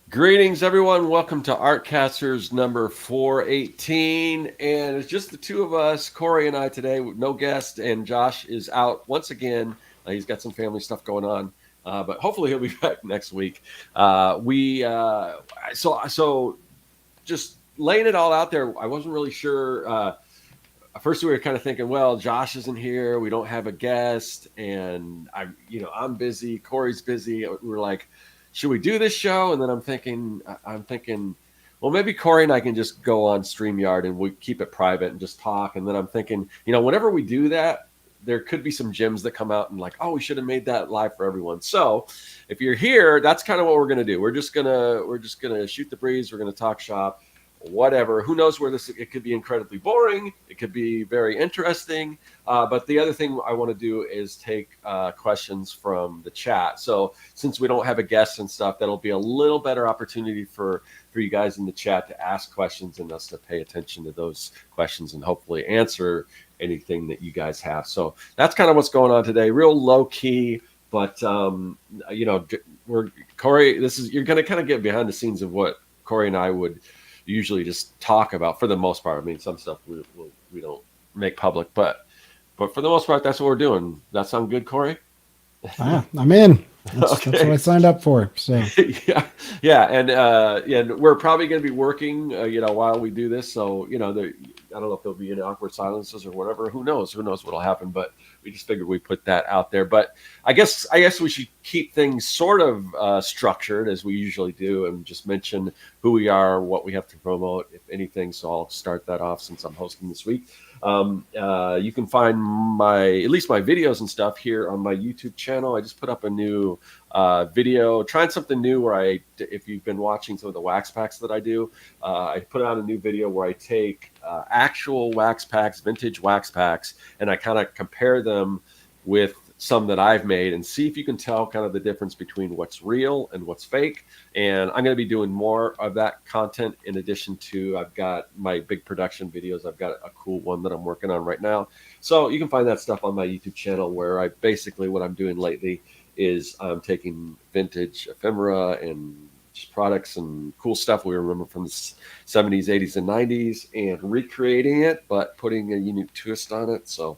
Greetings, everyone. Welcome to Artcasters number 418. And it's just the two of us, Corey and I today, with no guest. And Josh is out once again. He's got some family stuff going on, but hopefully he'll be back next week. So just laying it all out there, I wasn't really sure. At first we were kind of thinking, well, Josh isn't here. We don't have a guest. And I'm busy. Corey's busy. We're like, should we do this show? And then I'm thinking, well, maybe Corey and I can just go on StreamYard and we keep it private and just talk. And then I'm thinking, whenever we do that, there could be some gems that come out and like, oh, we should have made that live for everyone. So if you're here, that's kind of what we're gonna do. We're just gonna shoot the breeze. We're gonna talk shop, whatever. Who knows where it could be incredibly boring. It could be very interesting. But the other thing I want to do is take questions from the chat. So since we don't have a guest and stuff, that'll be a little better opportunity for you guys in the chat to ask questions and us to pay attention to those questions and hopefully answer anything that you guys have. So that's kind of what's going on today. Real low key, but we're Corey. You're going to kind of get behind the scenes of what Corey and I would usually just talk about for the most part. I mean, some stuff we don't make public, but for the most part, that's what we're doing. That sound good, Corey? I'm in. That's what I signed up for. So and we're probably going to be working, while we do this. So I don't know if there'll be any awkward silences or whatever. Who knows? Who knows what'll happen? But we just figured we put that out there. But I guess we should keep things sort of structured as we usually do, and just mention who we are, what we have to promote, if anything. So I'll start that off since I'm hosting this week. You can find at least my videos and stuff here on my YouTube channel. I just put up a new video, trying something new where if you've been watching some of the wax packs that I do, I put out a new video where I take actual wax packs, vintage wax packs, and I kind of compare them with some that I've made and see if you can tell kind of the difference between what's real and what's fake. And I'm going to be doing more of that content in addition to I've got my big production videos. I've got a cool one that I'm working on right now. So you can find that stuff on my YouTube channel, where what I'm doing lately is I'm taking vintage ephemera and just products and cool stuff we remember from the 70s, 80s, and 90s and recreating it, but putting a unique twist on it. So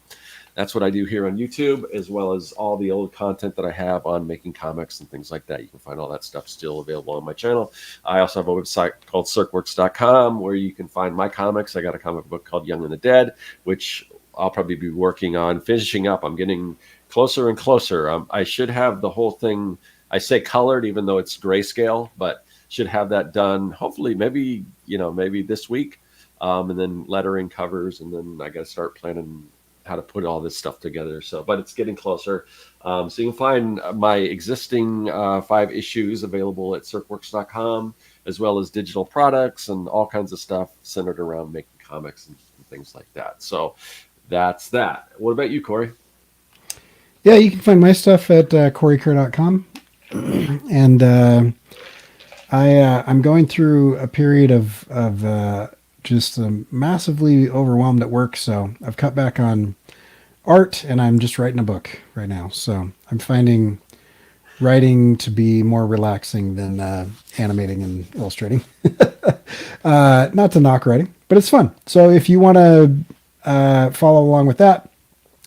that's what I do here on YouTube, as well as all the old content that I have on making comics and things like that. You can find all that stuff still available on my channel. I also have a website called circworks.com where you can find my comics. I got a comic book called Young and the Dead, which I'll probably be working on finishing up. I'm getting closer and closer. I should have the whole thing, I say colored, even though it's grayscale, but should have that done. Hopefully, maybe this week, and then lettering covers, and then I got to start planning how to put all this stuff together. But it's getting closer. So you can find my existing 5 issues available at circworks.com, as well as digital products and all kinds of stuff centered around making comics and things like that. So that's that. What about you, Corey? yeah, you can find my stuff at coreykerr.com. And I'm going through a period of just massively overwhelmed at work. So I've cut back on art, and I'm just writing a book right now. So I'm finding writing to be more relaxing than animating and illustrating. Not to knock writing, but it's fun. So if you want to follow along with that,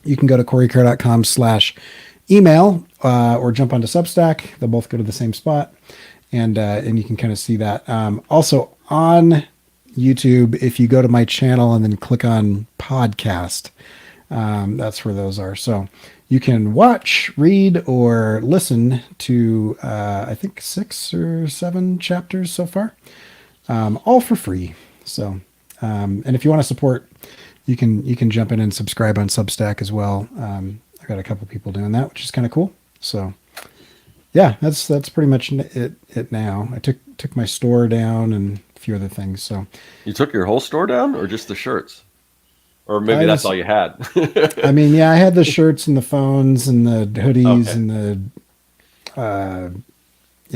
you can go to coreykerr.com/email or jump onto Substack. They'll both go to the same spot, and you can kind of see that. Also on YouTube, if you go to my channel and then click on podcast, that's where those are. So you can watch, read, or listen to I think 6 or 7 chapters so far, all for free. So and if you want to support, you can jump in and subscribe on Substack as well. I got a couple people doing that, which is kind of cool. So yeah, that's pretty much it now. I took my store down and a few other things. So You took your whole store down, or just the shirts? Or maybe that's all you had. I mean, yeah, I had the shirts and the phones and the hoodies and the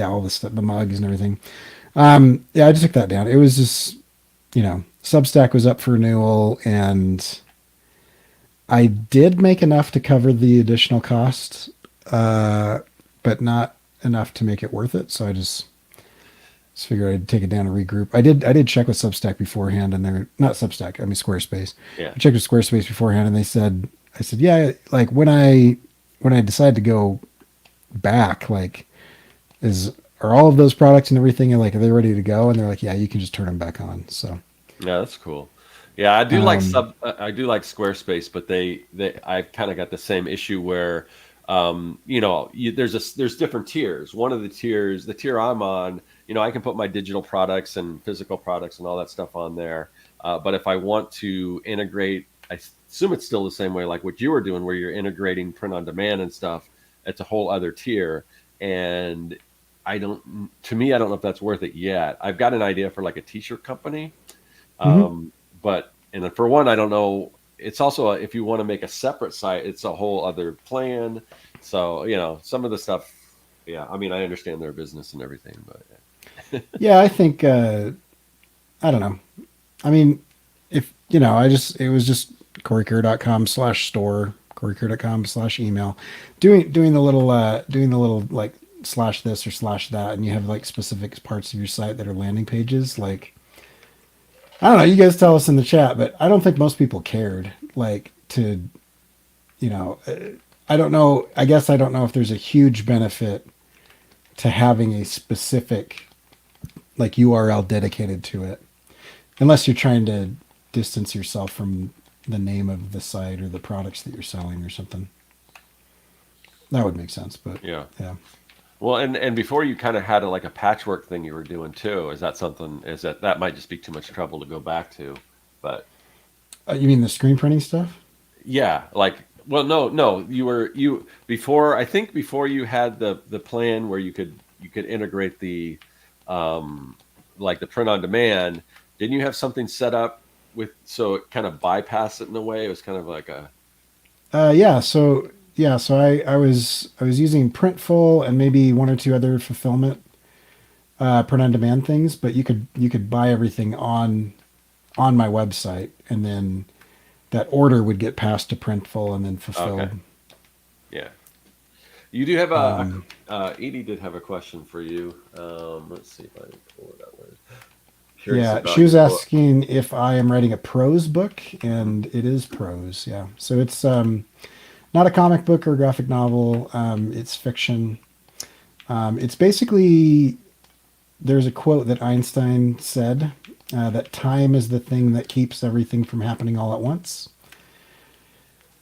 all the stuff, the mugs and everything. Yeah, I just took that down. It was just, Substack was up for renewal, and I did make enough to cover the additional costs, but not enough to make it worth it. So I just Just figured I'd take it down and regroup. I did check with Substack beforehand, and they're not Substack. I mean Squarespace. Yeah. I checked with Squarespace beforehand, and I said, yeah, like when I decide to go back, like, are all of those products and everything, and like, are they ready to go? And they're like, yeah, you can just turn them back on. So, Yeah, that's cool. Yeah, um, I do like Squarespace, but I've kind of got the same issue where, there's different tiers. One of the tiers, the tier I'm on, I can put my digital products and physical products and all that stuff on there. But if I want to integrate, I assume it's still the same way, like what you were doing, where you're integrating print on demand and stuff. It's a whole other tier, and to me, I don't know if that's worth it yet. I've got an idea for like a t-shirt company. mhm. But and for one, I don't know. It's also if you want to make a separate site, it's a whole other plan. So some of the stuff. Yeah, I mean, I understand their business and everything, but Yeah, I think I don't know. I mean, if it was just coreykerr.com/store, coreykerr.com/email, doing the little like slash this or slash that, and you have like specific parts of your site that are landing pages. Like, I don't know. You guys tell us in the chat, but I don't think most people cared. Like to, you know, I don't know. I guess I don't know if there's a huge benefit to having a specific like URL dedicated to it, unless you're trying to distance yourself from the name of the site or the products that you're selling or something. That would make sense, but yeah. yeah. Well, and before you kind of had like a patchwork thing you were doing too. Is that something? Is that might just be too much trouble to go back to? But You mean the screen printing stuff? yeah, like well, no, you before. I think before you had the plan where you could integrate the like the print on demand. Didn't you have something set up with so it kind of bypassed it in a way? It was kind of like a Yeah. So I was using Printful and maybe one or two other fulfillment print on demand things, but you could buy everything on my website, and then that order would get passed to Printful and then fulfilled. okay, yeah. You do have Um, Edie did have a question for you. Let's see if I can pull it up. Curious yeah, she about was your book. asking if I am writing a prose book, and it is prose. Yeah, so it's not a comic book or graphic novel. It's fiction. It's basically there's a quote that Einstein said that time is the thing that keeps everything from happening all at once.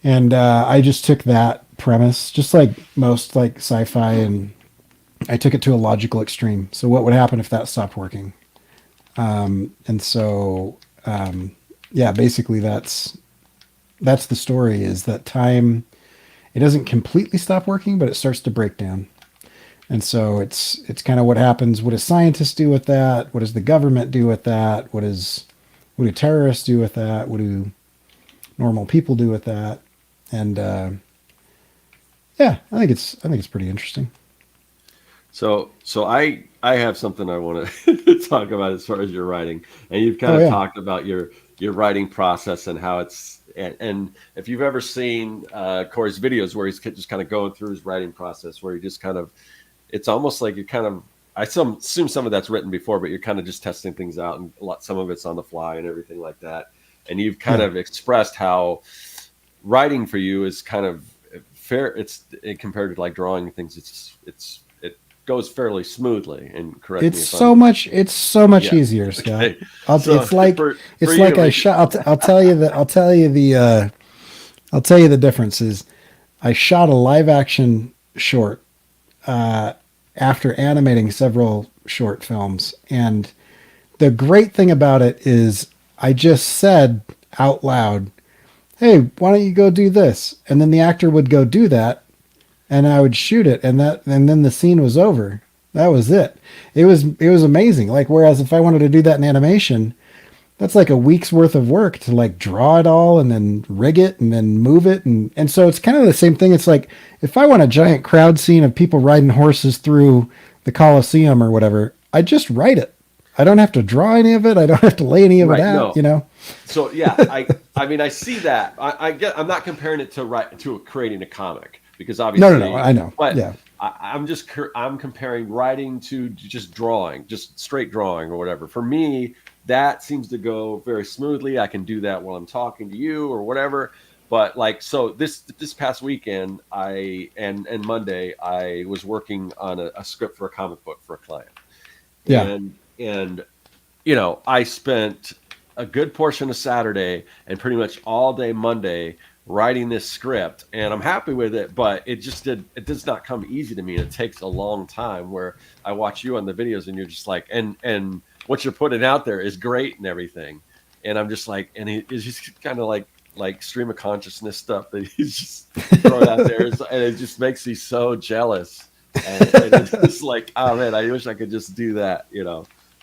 And I just took that premise, just like most like sci-fi, and I took it to a logical extreme. So what would happen if that stopped working? And so yeah, basically that's the story, is that time, it doesn't completely stop working, but it starts to break down. And so it's kind of what happens. What do scientists do with that? What does the government do with that? What do terrorists do with that? What do normal people do with that? And yeah, I think it's pretty interesting. So I have something I want to talk about as far as your writing, and you've kind Oh of yeah. talked about your writing process and how it's and if you've ever seen Corey's videos where he's just kind of going through his writing process, where he just kind of it's almost like you're kind of assume some of that's written before, but you're kind of just testing things out, and some of it's on the fly and everything like that. And you've kind Yeah. of expressed how writing for you is kind of fair. Compared to like drawing things, it goes fairly smoothly. And correct me if I'm It's so much yeah. easier, Scott. Okay. I'll, So for it's you, like I like shot. I'll tell you that. I'll tell you the differences. I shot a live action short after animating several short films, and the great thing about it is I just said out loud, "Hey, why don't you go do this?" And then the actor would go do that, and I would shoot it, and then the scene was over. That was it. It was amazing. Like, whereas if I wanted to do that in animation, that's like a week's worth of work to like draw it all and then rig it and then move it, and so it's kind of the same thing. It's like if I want a giant crowd scene of people riding horses through the Coliseum or whatever, I just write it. I don't have to draw any of it. I don't have to lay any of it right, out, no. you know? So yeah, I mean I see that. I'm not comparing it to creating a comic because No, no, no. obviously, I know. but Yeah. I'm comparing writing to just drawing, just straight drawing or whatever. For me, that seems to go very smoothly. I can do that while I'm talking to you or whatever. But like, so this past weekend, and Monday, I was working on a script for a comic book for a client, Yeah. and I spent a good portion of Saturday and pretty much all day Monday writing this script, and I'm happy with it, but it does not come easy to me. It takes a long time, where I watch you on the videos and you're just like, and what you're putting out there is great and everything. And I'm just like, and it's just kind of like stream of consciousness stuff that he's just throwing out there. And it just makes me so jealous. And it's just like, oh man, I wish I could just do that,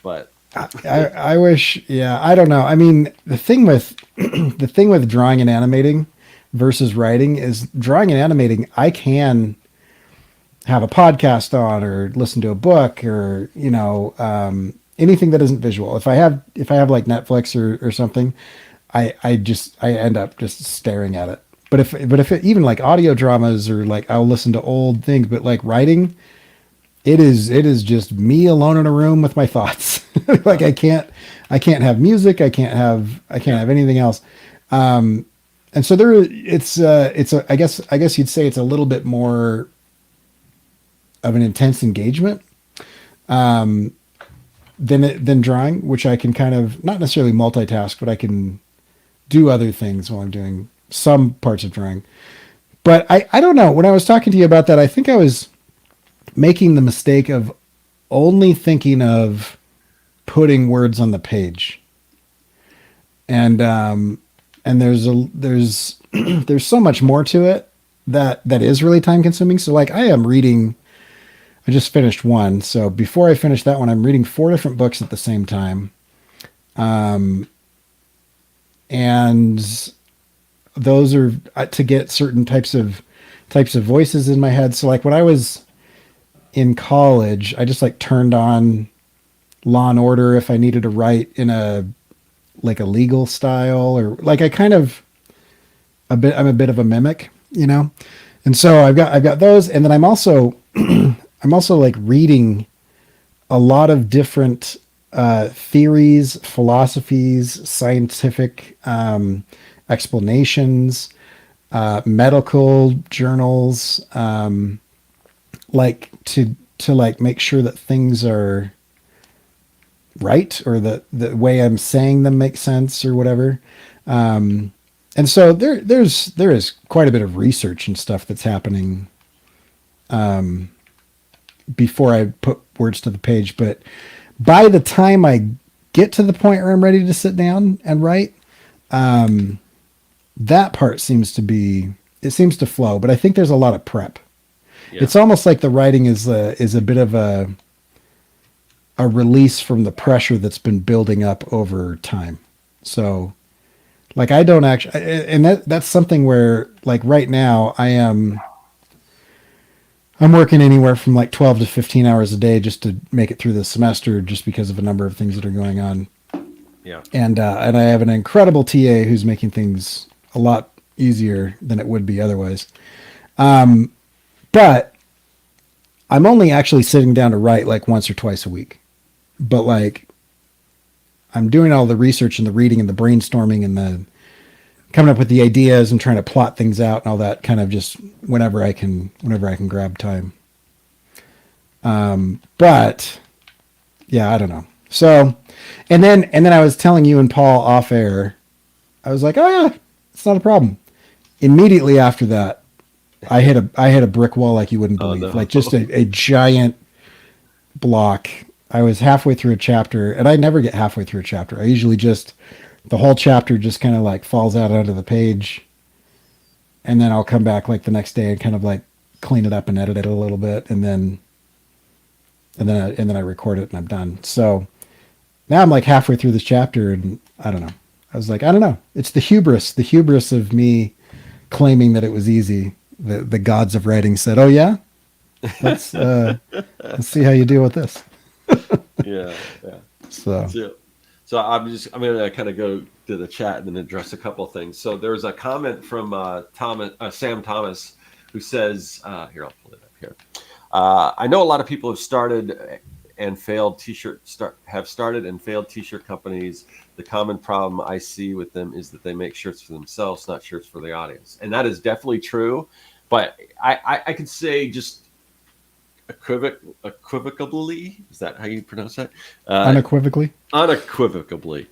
but I wish, yeah, I don't know. I mean, the thing with the thing with drawing and animating versus writing is drawing and animating, I can have a podcast on or listen to a book or, anything that isn't visual. If I have like Netflix or something, I end up just staring at it. Even like audio dramas or like I'll listen to old things, but like writing, it is just me alone in a room with my thoughts. Like I can't have music. I can't have anything else. And so I guess you'd say it's a little bit more of an intense engagement, than drawing, which I can kind of not necessarily multitask, but I can do other things while I'm doing some parts of drawing. But I don't know. When I was talking to you about that, I think I was making the mistake of only thinking of putting words on the page. And there's there's so much more to it that is really time consuming. So like I just finished one. So before I finish that one, I'm reading 4 different books at the same time. And those are to get certain types of voices in my head. So like when I was in college, I just like turned on Law and Order if I needed to write in a legal style, or like I'm a bit of a mimic, And so I've got those, and then I'm also I'm also like reading a lot of different theories, philosophies, scientific explanations, medical journals, like to like make sure that things are right, or the way I'm saying them makes sense or whatever. And so there is quite a bit of research and stuff that's happening before I put words to the page. But by the time I get to the point where I'm ready to sit down and write, that part seems to flow, but I think there's a lot of prep. Yeah. It's almost like the writing is a bit of a release from the pressure that's been building up over time. So like I don't actually, and that's something where like right now I'm working anywhere from like 12 to 15 hours a day just to make it through the semester, just because of a number of things that are going on. Yeah. And I have an incredible TA who's making things a lot easier than it would be otherwise. But I'm only actually sitting down to write like once or twice a week. But like I'm doing all the research and the reading and the brainstorming and the coming up with the ideas and trying to plot things out and all that, kind of just whenever I can grab time. But yeah, I don't know. So, and then I was telling you and Paul off air, I was like, oh yeah, it's not a problem. Immediately after that, I hit a brick wall like you wouldn't believe. Oh, no. Like just a giant block. I was halfway through a chapter, and I never get halfway through a chapter. I usually the whole chapter just kind of like falls out onto the page, and then I'll come back like the next day and kind of like clean it up and edit it a little bit, and then I record it and I'm done. So now I'm like halfway through this chapter, and I don't know. I was like, I don't know. It's the hubris of me claiming that it was easy. The gods of writing said, "Oh yeah, let's see how you deal with this." yeah. So I'm going to kind of go to the chat and then address a couple of things. So there's a comment from Sam Thomas, who says, here, I'll pull it up here. I know a lot of people have started and failed have started and failed t-shirt companies. The common problem I see with them is that they make shirts for themselves, not shirts for the audience, and that is definitely true. But I could say just equivocably, is that how you pronounce that? Unequivocally. Unequivocably,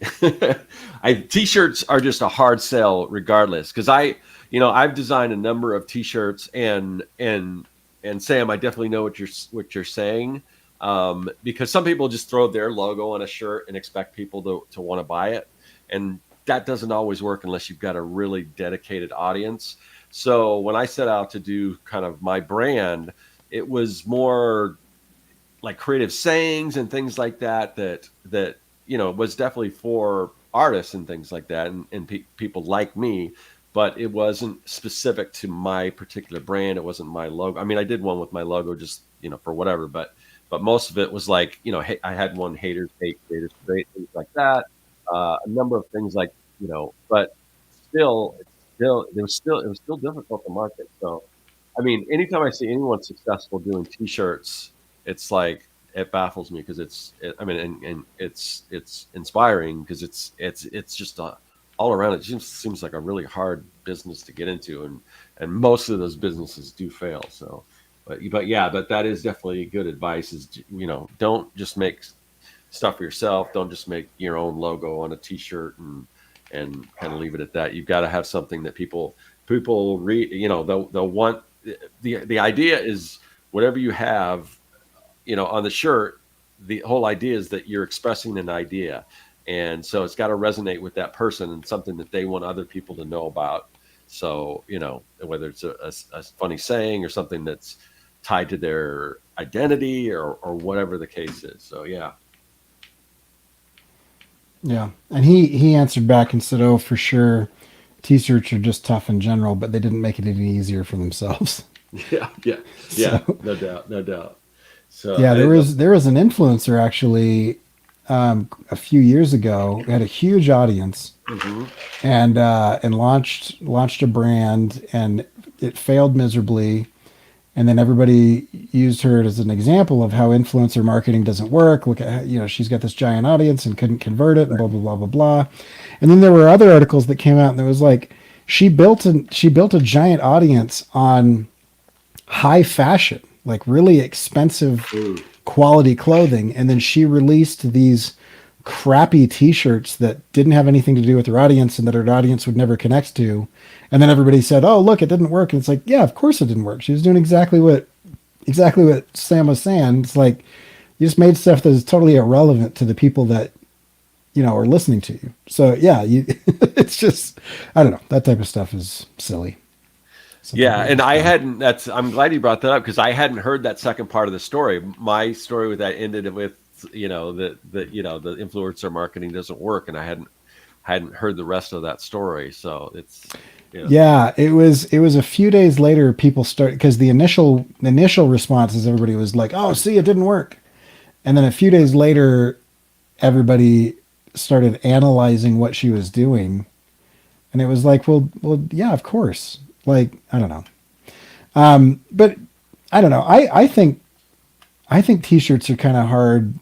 t-shirts are just a hard sell regardless. Because I've designed a number of t-shirts, and Sam, I definitely know what you're saying. Because some people just throw their logo on a shirt and expect people to want to buy it, and that doesn't always work unless you've got a really dedicated audience. So when I set out to do kind of my brand, it was more like creative sayings and things like that was definitely for artists and things like that, and people like me, but it wasn't specific to my particular brand. It wasn't my logo. I mean, I did one with my logo just for whatever, but most of it was like, I had one, haters hate, creators great, things like that. A number of things like, but it was still difficult to market. So I mean, anytime I see anyone successful doing t-shirts, it's like it baffles me, because I mean, and it's inspiring, because it's just all around. It seems like a really hard business to get into, and most of those businesses do fail. So, but yeah, but that is definitely good advice. Is don't just make stuff for yourself. Don't just make your own logo on a t-shirt and kind of leave it at that. You've got to have something that people read. They'll want. The idea is whatever you have, on the shirt. The whole idea is that you're expressing an idea, and so it's got to resonate with that person and something that they want other people to know about. So whether it's a funny saying or something that's tied to their identity, or whatever the case is. So yeah. Yeah, and he answered back and said, "Oh, for sure, t-shirts are just tough in general, but they didn't make it any easier for themselves." Yeah, yeah, yeah. So No doubt, no doubt. So yeah, I there didn't know. was there was an influencer actually a few years ago who had a huge audience Hmm. and launched a brand, and it failed miserably. And then everybody used her as an example of how influencer marketing doesn't work. Look at she's got this giant audience and couldn't convert it, and blah blah blah blah blah. And then there were other articles that came out, and there was like she built a giant audience on high fashion, like really expensive Ooh, quality clothing, and then she released these crappy t-shirts that didn't have anything to do with her audience and that her audience would never connect to. And then everybody said, "Oh, look, it didn't work." And it's like, yeah, of course it didn't work. She was doing exactly what Sam was saying. It's like you just made stuff that is totally irrelevant to the people that are listening to you. So yeah, it's just, I don't know, that type of stuff is silly. Some yeah, people are and just I dumb. hadn't. I'm glad you brought that up, because I hadn't heard that second part of the story. My story with that ended with the influencer marketing doesn't work, and I hadn't heard the rest of that story. So it's yeah. Yeah, it was a few days later people started, because the initial response is everybody was like, "Oh, see, it didn't work." And then a few days later everybody started analyzing what she was doing, and it was like, well, yeah, of course. Like, I don't know. But I don't know. I think t-shirts are kind of hard.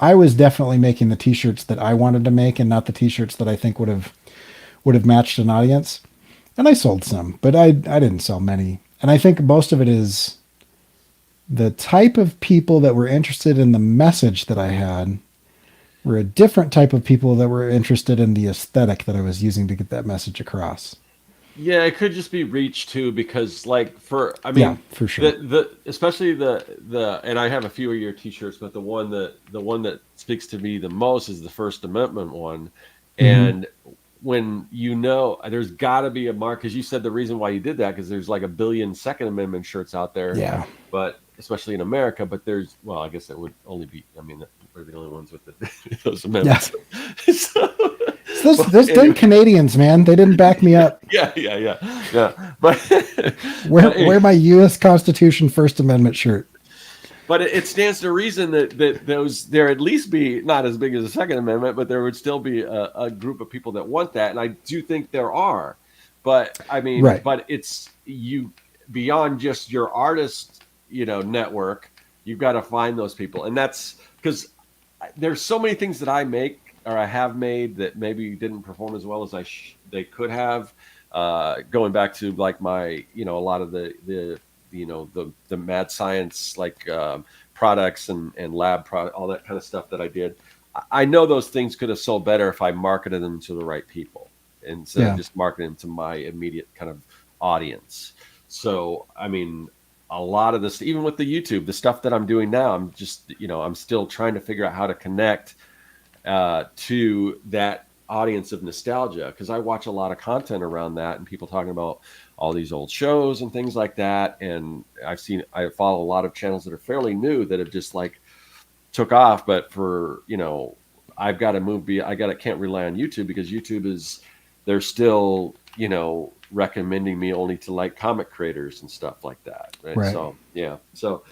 I was definitely making the t-shirts that I wanted to make, and not the t-shirts that I think would have matched an audience. And I sold some, but I didn't sell many. And I think most of it is the type of people that were interested in the message that I had were a different type of people that were interested in the aesthetic that I was using to get that message across. Yeah, it could just be reach too, because like I Yeah, mean, for sure. the especially and I have a few of your t-shirts, but the one that speaks to me the most is the First Amendment one. Hmm. And when there's got to be a mark, because you said the reason why you did that, because there's like a billion Second Amendment shirts out there, Yeah. but especially in America. But well, I guess that would only be, I mean, we're the only ones with those Yeah. amendments. So, So those, but those dang anyway. Canadians, man, they didn't back me up. Yeah, yeah, yeah, yeah. But Wear, but wear my U.S. Constitution First Amendment shirt. it stands to reason that there at least be not as big as the Second Amendment, but there would still be a group of people that want that, and I do think there are. But I mean, Right. but it's you beyond just your artist. network, you've got to find those people. And that's because there's so many things that I make or I have made that maybe didn't perform as well as they could have. Going back to like my, a lot of the mad science, like products and lab product, all that kind of stuff that I did. I know those things could have sold better if I marketed them to the right people instead of Yeah. just marketing them to my immediate kind of audience. So, I mean, a lot of this, even with the YouTube, the stuff that I'm doing now, I'm just, I'm still trying to figure out how to connect to that audience of nostalgia, because I watch a lot of content around that and people talking about all these old shows and things like that. And I follow a lot of channels that are fairly new that have just like took off, but for, I've got to can't rely on YouTube because they're still, recommending me only to like comic creators and stuff like that. Right. Right. So, yeah. So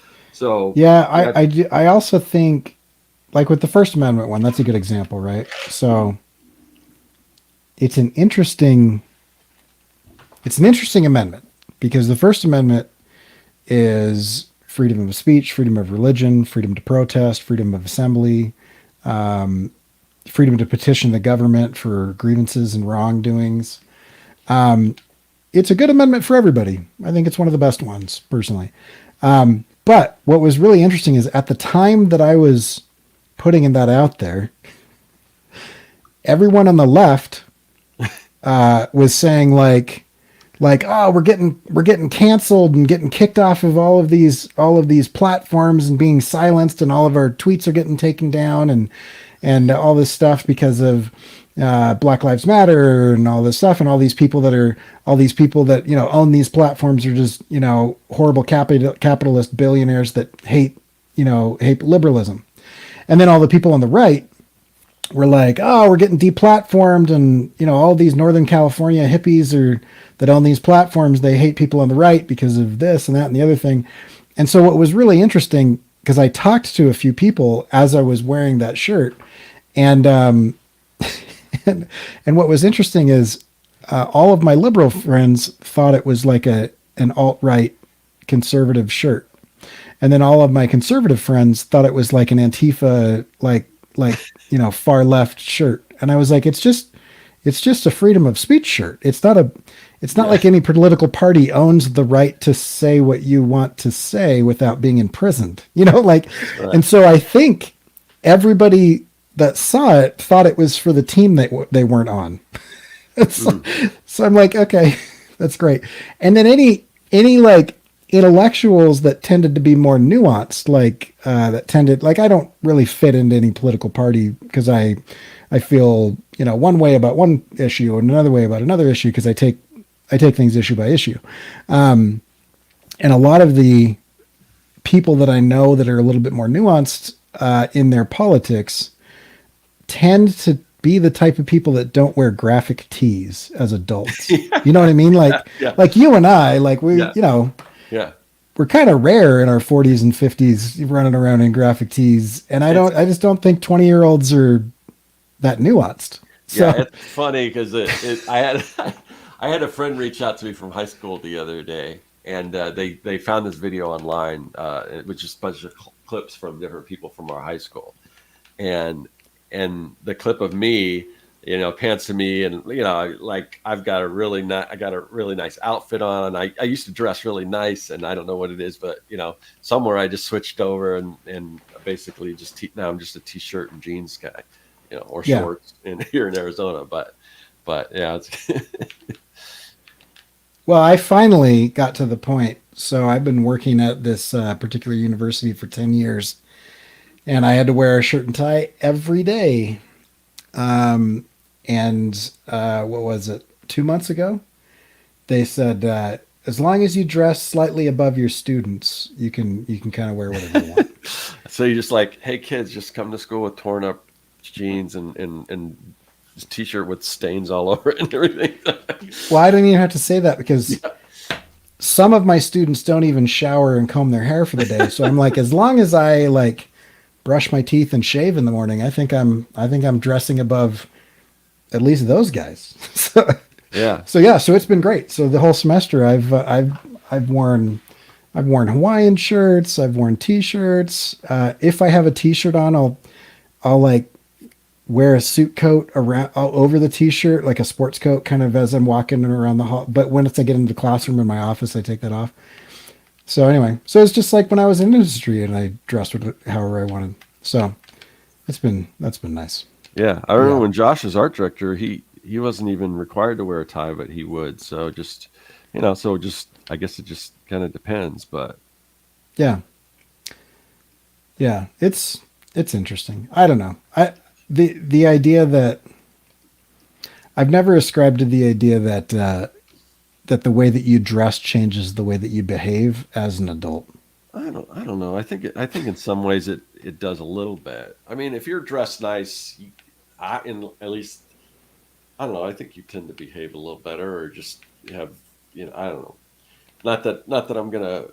Yeah, yeah. I also think, like with the First Amendment one, that's a good example, right? So it's an interesting amendment because the First Amendment is freedom of speech, freedom of religion, freedom to protest, freedom of assembly, freedom to petition the government for grievances and wrongdoings. It's a good amendment for everybody. I think it's one of the best ones, personally. But what was really interesting is at the time that I was putting that out there, everyone on the left was saying oh, we're getting canceled and getting kicked off of all of these platforms and being silenced, and all of our tweets are getting taken down and all this stuff because of Black Lives Matter and all this stuff, and all these people that own these platforms are just horrible capitalist billionaires that hate liberalism. And then all the people on the right were like, oh, we're getting deplatformed, and all these Northern California hippies that own these platforms, they hate people on the right because of this and that and the other thing. And so what was really interesting, because I talked to a few people as I was wearing that shirt, and and what was interesting is all of my liberal friends thought it was like an alt-right conservative shirt. And then all of my conservative friends thought it was like an Antifa, far left shirt. And I was like, it's just a freedom of speech shirt. It's not like any political party owns the right to say what you want to say without being imprisoned, Right. And so I think everybody that saw it thought it was for the team that they weren't on. So I'm like, okay, that's great. And then any like intellectuals that tended to be more nuanced, I don't really fit into any political party because I feel, one way about one issue and another way about another issue, because I take things issue by issue. And a lot of the people that I know that are a little bit more nuanced in their politics tend to be the type of people that don't wear graphic tees as adults. You know what I mean? Like you and I, Yeah. we're kind of rare in our 40s and 50s running around in graphic tees. And I just don't think 20-year-olds are that nuanced. So. Yeah, it's funny because I had a friend reach out to me from high school the other day, and they found this video online, which is a bunch of clips from different people from our high school, and the clip of me, pants to me, and I've got a really nice outfit on. I used to dress really nice, and I don't know what it is, but somewhere I just switched over and basically now I'm just a t-shirt and jeans guy, or shorts here in Arizona, but yeah. Well, I finally got to the point. So I've been working at this particular university for 10 years, and I had to wear a shirt and tie every day. And what was it? 2 months ago, they said, as long as you dress slightly above your students, you can kind of wear whatever you want. So you're just like, hey kids, just come to school with torn up jeans and t-shirt with stains all over it and everything. Well, I don't even have to say that because some of my students don't even shower and comb their hair for the day. So I'm like, as long as I brush my teeth and shave in the morning, I think I'm dressing above at least those guys. So yeah. So it's been great. So the whole semester I've worn I've worn Hawaiian shirts. I've worn t-shirts. If I have a t-shirt on, I'll like wear a suit coat around over the t-shirt, like a sports coat, kind of as I'm walking around the hall. But when I get into the classroom in my office, I take that off. So anyway, so it's just like when I was in industry and I dressed with however I wanted. So that's been nice. Yeah, I remember Yeah, when Josh was art director, he wasn't even required to wear a tie, but he would. So just so just I guess it just kind of depends, but yeah, yeah. It's interesting. I don't know. The idea that I've never ascribed to the idea that that the way that you dress changes the way that you behave as an adult. I don't know. I think in some ways it does a little bit. I mean, if you're dressed nice, in at least I don't know. I think you tend to behave a little better, or just have I don't know. Not that I'm gonna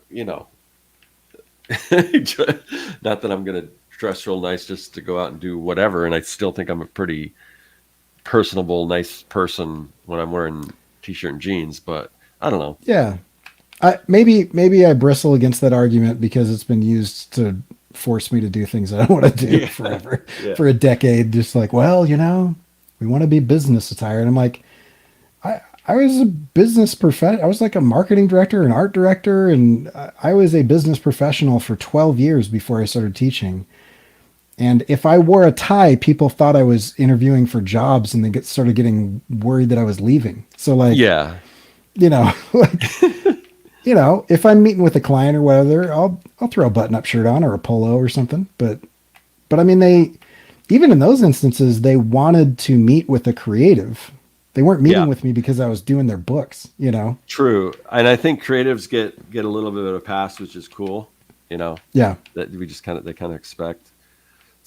not that I'm gonna dress real nice just to go out and do whatever. And I still think I'm a pretty personable, nice person when I'm wearing t-shirt and jeans. But I don't know. Yeah, maybe I bristle against that argument because it's been used to force me to do things I don't want to do Yeah, forever yeah, for a decade. Just like, well, we want to be business attire, and I'm like, I was a business professional. I was like a marketing director, an art director, and I was a business professional for 12 years before I started teaching. And if I wore a tie, people thought I was interviewing for jobs, and they started getting worried that I was leaving. So like, yeah, like if I'm meeting with a client or whatever, I'll throw a button-up shirt on or a polo or something. But I mean, they even in those instances, they wanted to meet with a creative. They weren't yeah. meeting with me because I was doing their books. True, and I think creatives get a little bit of a pass, which is cool. Yeah, That we just they kind of expect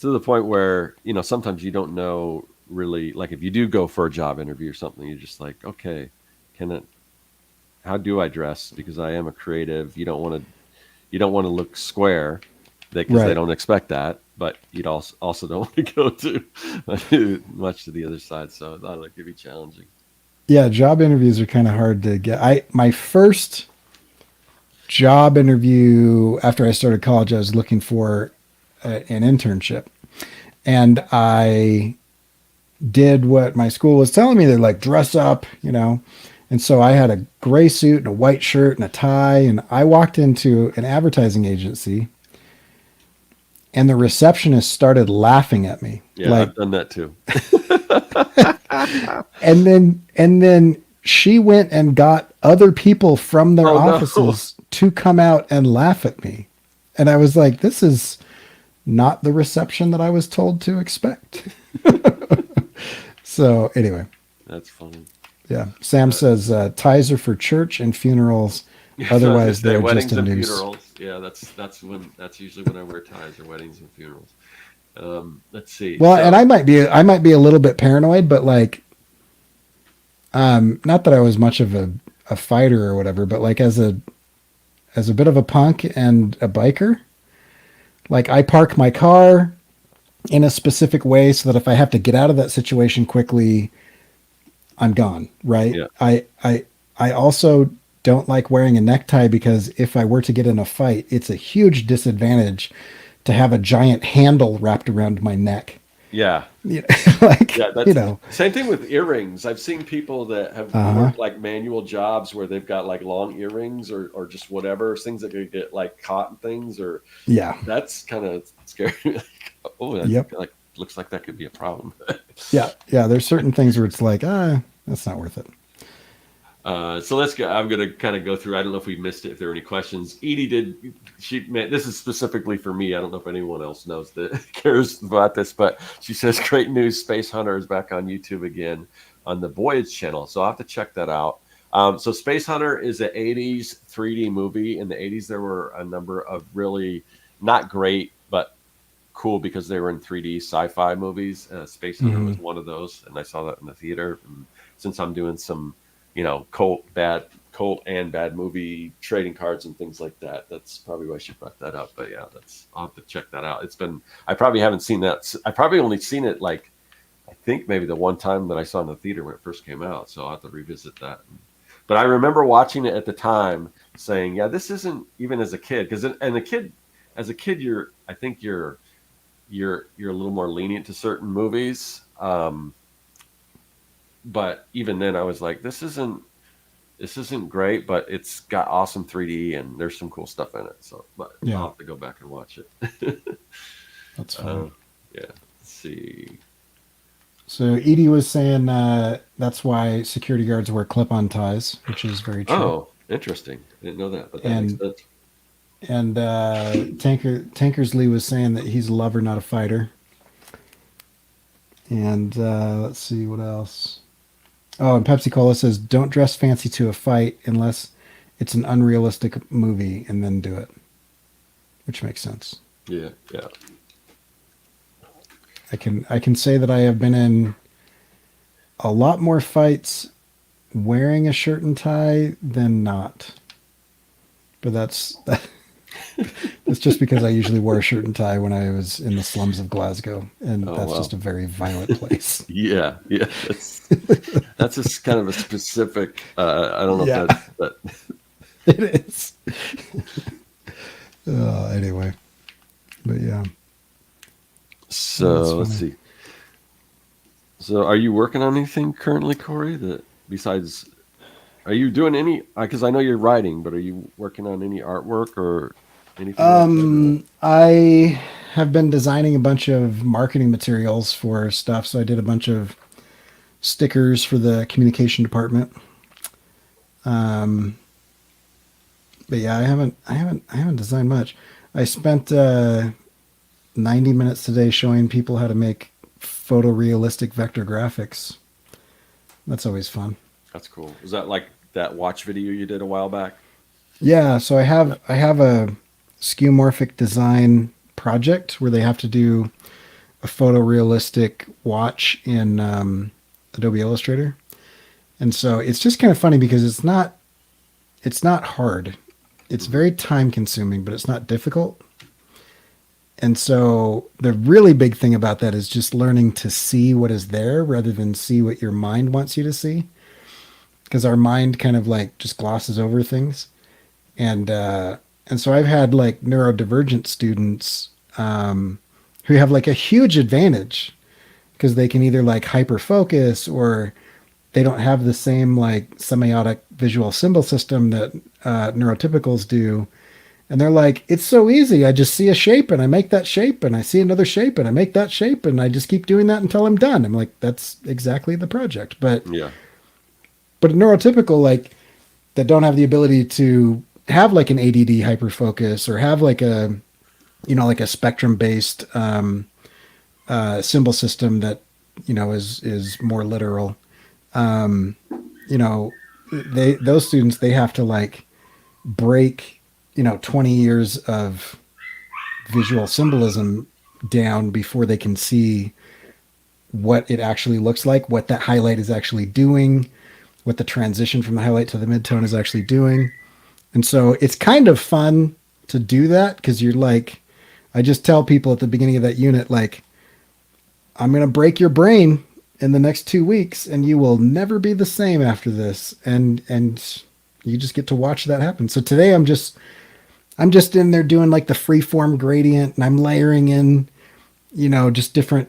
to the point where sometimes you don't know really, like if you do go for a job interview or something, you're just like, okay, can it? How do I dress? Because I am a creative. You don't want to look square, because they right. don't expect that. But you'd also don't want to go too much to the other side. So that could be challenging. Yeah, job interviews are kind of hard to get. My first job interview after I started college, I was looking for an internship, and I did what my school was telling me. They're like, dress up. And so I had a gray suit and a white shirt and a tie, and I walked into an advertising agency, and the receptionist started laughing at me, Yeah, like, I've done that too. and then she went and got other people from their Oh no. offices to come out and laugh at me. And I was like, this is not the reception that I was told to expect. So anyway, That's funny. yeah. Sam says ties are for church and funerals. Yeah, so I was gonna Otherwise, say they're just weddings a and noose. funerals. Yeah, that's usually when I wear ties, or weddings and funerals. Let's see. Well, and So I might be a little bit paranoid, but like, not that I was much of a fighter or whatever, but like as a bit of a punk and a biker, like I park my car in a specific way so that if I have to get out of that situation quickly, I'm gone. Right. yeah, I also don't like wearing a necktie because if I were to get in a fight, it's a huge disadvantage to have a giant handle wrapped around my neck. yeah, You know, like, yeah. That's same thing with earrings. I've seen people that have uh-huh. worked like manual jobs where they've got like long earrings, or just whatever things that could get like caught and things, or Yeah. that's kind of scary. Like, oh, that Yep. like looks like that could be a problem. Yeah. Yeah. There's certain things where it's like, that's not worth it. So let's go. I'm going to kind of go through. I don't know if we missed it. If there are any questions, Edie did. This is specifically for me. I don't know if anyone else knows that cares about this, but she says, "Great news! Space Hunter is back on YouTube again on the Voyage channel." So I'll have to check that out. So Space Hunter is an '80s 3D movie. In the '80s, there were a number of really not great, but cool because they were in 3D sci-fi movies. Space Hunter Hmm. was one of those, and I saw that in the theater. And since I'm doing some cult and bad movie trading cards and things like that. That's probably why she brought that up. But yeah, I'll have to check that out. I probably haven't seen that. I probably only seen it like, I think maybe the one time that I saw in the theater when it first came out. So I'll have to revisit that. But I remember watching it at the time saying, yeah, this isn't even as a kid, because and a kid as a kid, I think you're a little more lenient to certain movies. But even then, I was like, this isn't great, but it's got awesome 3D and there's some cool stuff in it. So, but Yeah, I'll have to go back and watch it. that's uh, funny. yeah. Let's see. So Edie was saying that's why security guards wear clip-on ties, which is very true. Oh, interesting. I didn't know that, but that makes And sense. Tankersley was saying that he's a lover, not a fighter. And let's see what else. Oh, and Pepsi Cola says, "Don't dress fancy to a fight unless it's an unrealistic movie, and then do it," which makes sense. Yeah, yeah. I can say that I have been in a lot more fights wearing a shirt and tie than not. But that's just because I usually wore a shirt and tie when I was in the slums of Glasgow, and Oh that's just wow. a very violent place. Yeah, yeah. That's just kind of a specific. I don't know if Yeah, that. it is. Anyway, but yeah, that's So let's funny. see. So are you working on anything currently, Corey? That besides, are you doing any? Because I know you're writing, but are you working on any artwork or anything like that? Or? I have been designing a bunch of marketing materials for stuff. So I did a bunch of stickers for the communication department. Um, but yeah, I haven't designed much. I spent 90 minutes today showing people how to make photorealistic vector graphics. That's always fun. That's cool. Is that like that watch video you did a while back? Yeah, so I Yeah. have I have a skeuomorphic design project where they have to do a photorealistic watch in Adobe Illustrator. And so it's just kind of funny because it's not hard. It's Hmm. very time consuming, but it's not difficult. And so the really big thing about that is just learning to see what is there rather than see what your mind wants you to see. Because our mind kind of like just glosses over things. And and so I've had like neurodivergent students who have like a huge advantage because they can either like hyper focus or they don't have the same like semiotic visual symbol system that neurotypicals do. And they're like, it's so easy. I just see a shape and I make that shape and I see another shape and I make that shape and I just keep doing that until I'm done. I'm like, that's exactly the project. Yeah. But a neurotypical, like that don't have the ability to have like an ADD hyperfocus or have like a, like a spectrum based symbol system that, is more literal. Um, you know, those students, they have to like break, 20 years of visual symbolism down before they can see what it actually looks like, what that highlight is actually doing, what the transition from the highlight to the midtone is actually doing. And so it's kind of fun to do that because you're like, I just tell people at the beginning of that unit, like, I'm going to break your brain in the next 2 weeks and you will never be the same after this. And you just get to watch that happen. So today I'm just in there doing like the free form gradient and I'm layering in, just different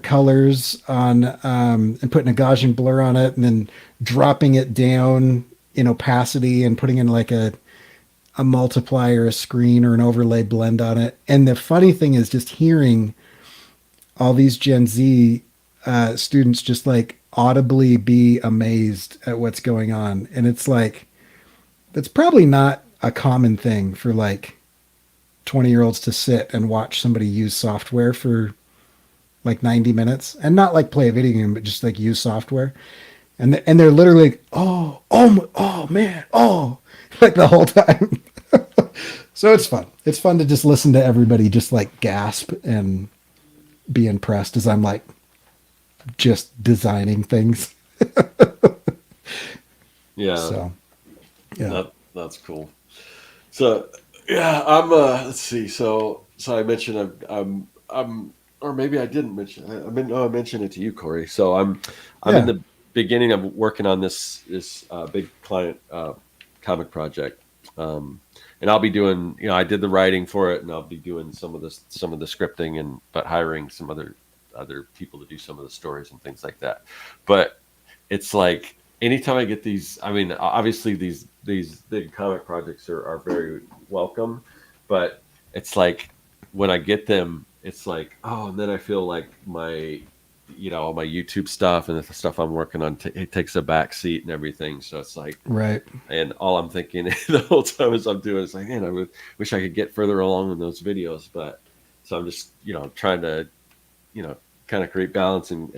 colors on and putting a Gaussian blur on it and then dropping it down in opacity and putting in like a multiplier, a screen, or an overlay blend on it. And the funny thing is just hearing all these Gen Z students just like audibly be amazed at what's going on. And it's like, that's probably not a common thing for like 20-year-olds to sit and watch somebody use software for like 90 minutes and not like play a video game, but just like use software. And they're literally like, oh man, oh, like the whole time. So it's fun. It's fun to just listen to everybody just like gasp and be impressed as I'm like just designing things. Yeah. So yeah, That's cool. So yeah, I'm. Let's see. So I mentioned or maybe I didn't mention. I mentioned it to you, Corey. So I'm in yeah, the beginning of working on this big client comic project. And I'll be doing, I did the writing for it, and I'll be doing some of the scripting, but hiring some other people to do some of the stories and things like that. But it's like anytime I get these, I mean, obviously these big comic projects are very welcome, but it's like when I get them, it's like, oh, and then I feel like my YouTube stuff and the stuff I'm working on, it takes a back seat and everything. So it's like, Right. and all I'm thinking the whole time as I'm doing it, it's like, man, wish I could get further along in those videos. But so I'm just, trying to, you know, kind of create balance and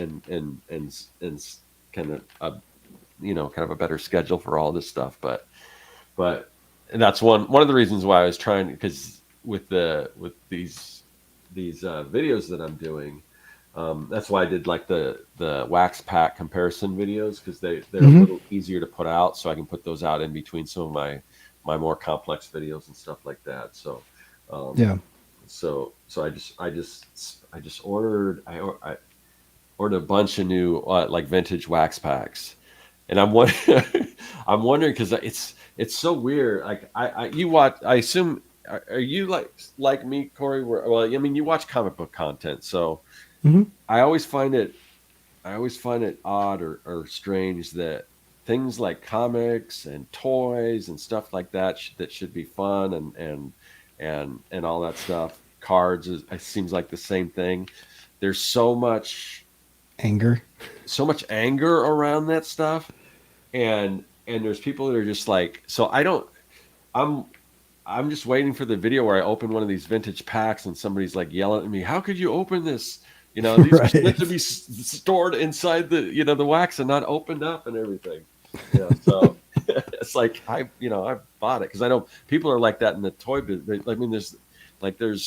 kind of kind of a better schedule for all this stuff. But and that's one of the reasons why I was trying, because with these videos that I'm doing, that's why I did like the wax pack comparison videos, because they're a Hmm. little easier to put out, so I can put those out in between some of my more complex videos and stuff like that. So, um, Yeah. so I just I ordered a bunch of new like vintage wax packs, and I'm wondering I'm wondering because it's so weird. Like you watch, I assume, are you like me, Corey? Well, I mean, you watch comic book content, so Hmm. I always find it I always find it odd or strange that things like comics and toys and stuff like that that should be fun and all that stuff. Cards it seems like the same thing. There's Anger. so much anger around that stuff, and there's people that are just like, so I don't. I'm I'm just waiting for the video where I open one of these vintage packs and somebody's like yelling at me, "How could you open this? These are meant to Right. be stored inside the wax and not opened up and everything." So it's like I bought it because I know people are like that in the toy business. I mean, there's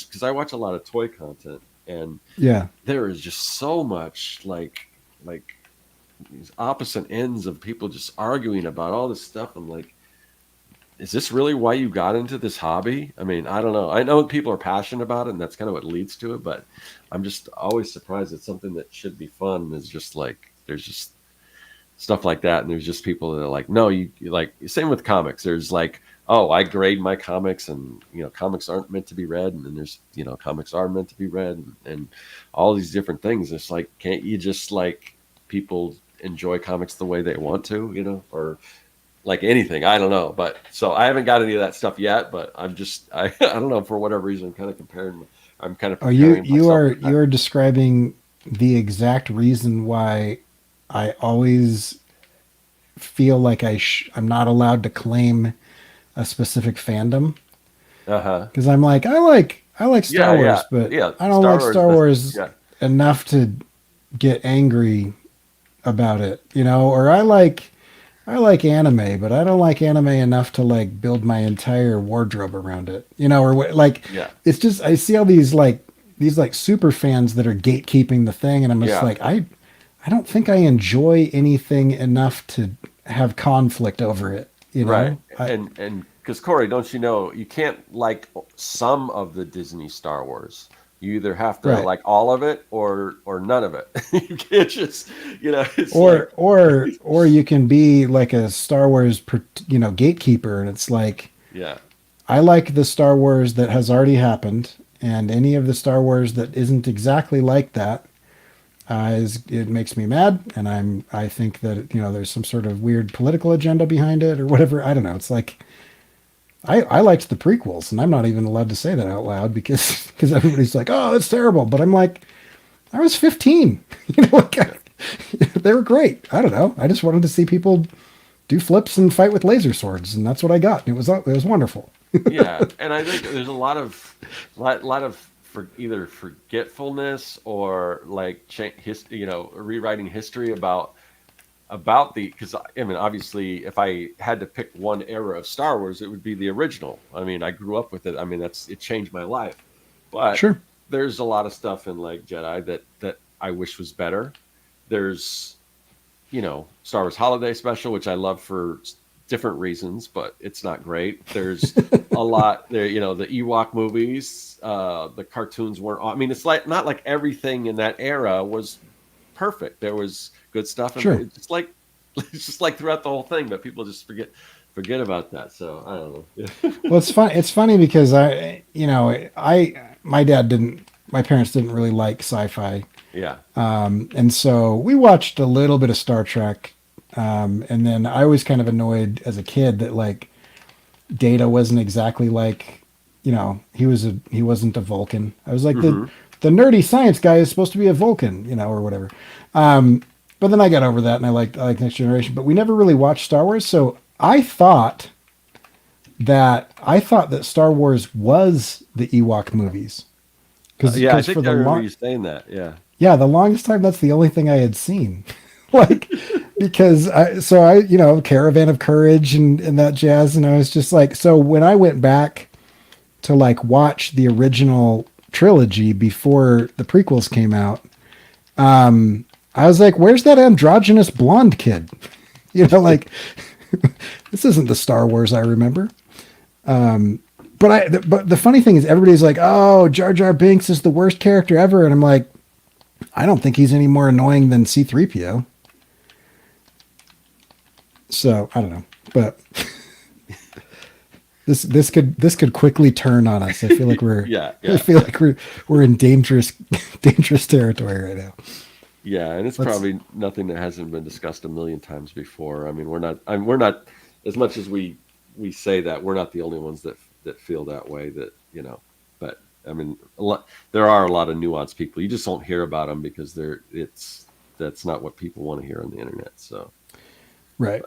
because I watch a lot of toy content, and Yeah. there is just so much like these opposite ends of people just arguing about all this stuff. I'm like, is this really why you got into this hobby? I mean, I don't know. I know people are passionate about it, and that's kind of what leads to it. But I'm just always surprised that something that should be fun is just like there's just stuff like that, and there's just people that are like, no, you like. Same with comics. There's like, oh, I grade my comics, and comics aren't meant to be read, and then there's comics are meant to be read, and all these different things. It's like, can't you just like people enjoy comics the way they want to, or like anything. I don't know, but so I haven't got any of that stuff yet. But I I don't know, for whatever reason I'm kind of comparing. I'm kind of Oh, you preparing you myself are for that. you're describing the exact reason why I always feel like I'm not allowed to claim a specific fandom, Uh huh. because I'm like, I like Star Yeah, yeah, Wars, but yeah. I don't Star like Wars. Star Wars Yeah, enough to get angry about it, or I like anime, but I don't like anime enough to like build my entire wardrobe around it, or like yeah, it's just I see all these super fans that are gatekeeping the thing, and I'm just yeah. like, I don't think I enjoy anything enough to have conflict over it, you Right. know? I And because Corey, don't you know, you can't like some of the Disney Star Wars. You either have to right. like all of it or none of it. You can't just, it's like, Or you can be like a Star Wars gatekeeper, and it's like, yeah, I like the Star Wars that has already happened, and any of the Star Wars that isn't exactly like that, it makes me mad, and I think that there's some sort of weird political agenda behind it or whatever. I don't know. It's like I liked the prequels, and I'm not even allowed to say that out loud because everybody's like, oh, that's terrible. But I'm like, I was 15. Like, yeah, they were great. I don't know. I just wanted to see people do flips and fight with laser swords, and that's what I got. It was wonderful. yeah. And I think there's a lot of either forgetfulness or like rewriting history about because I mean, obviously, if I had to pick one era of Star Wars, it would be the original. I mean, I grew up with it. I mean, it changed my life. But Sure. there's a lot of stuff in like Jedi that I wish was better. There's Star Wars Holiday Special, which I love for different reasons, but it's not great. There's a lot there. The Ewok movies, the cartoons weren't. I mean, it's like not like everything in that era was perfect. There was good stuff, and Sure. it's just like it's just like throughout the whole thing, but people just forget. forget about that. So I don't know. Yeah. Well, it's fun. It's funny because my dad didn't, my parents didn't really like sci-fi. Yeah. And so we watched a little bit of Star Trek. And then I was kind of annoyed as a kid that like Data wasn't exactly like, he wasn't a Vulcan. I was like, Hmm. the nerdy science guy is supposed to be a Vulcan, or whatever. But then I got over that and I like Next Generation, but we never really watched Star Wars. So I thought that Star Wars was the Ewok movies. Yeah, I Because think for I the remember long you saying that. Yeah. yeah, the longest time that's the only thing I had seen. Like because I Caravan of Courage and that jazz, and I was just like, so when I went back to like watch the original trilogy before the prequels came out, I was like, where's that androgynous blonde kid? Like this isn't the Star Wars I remember. But the funny thing is everybody's like, oh, Jar Jar Binks is the worst character ever, and I'm like, I don't think he's any more annoying than C-3PO. So I don't know, but this could quickly turn on us. I feel like we're Yeah. I Yeah. feel like we're in dangerous territory right now. Yeah, and it's Let's probably nothing that hasn't been discussed a million times before. I mean, we're not as much as we say that we're not the only ones that feel that way. But I mean, there are a lot of nuanced people. You just don't hear about them because that's not what people want to hear on the internet. So, right.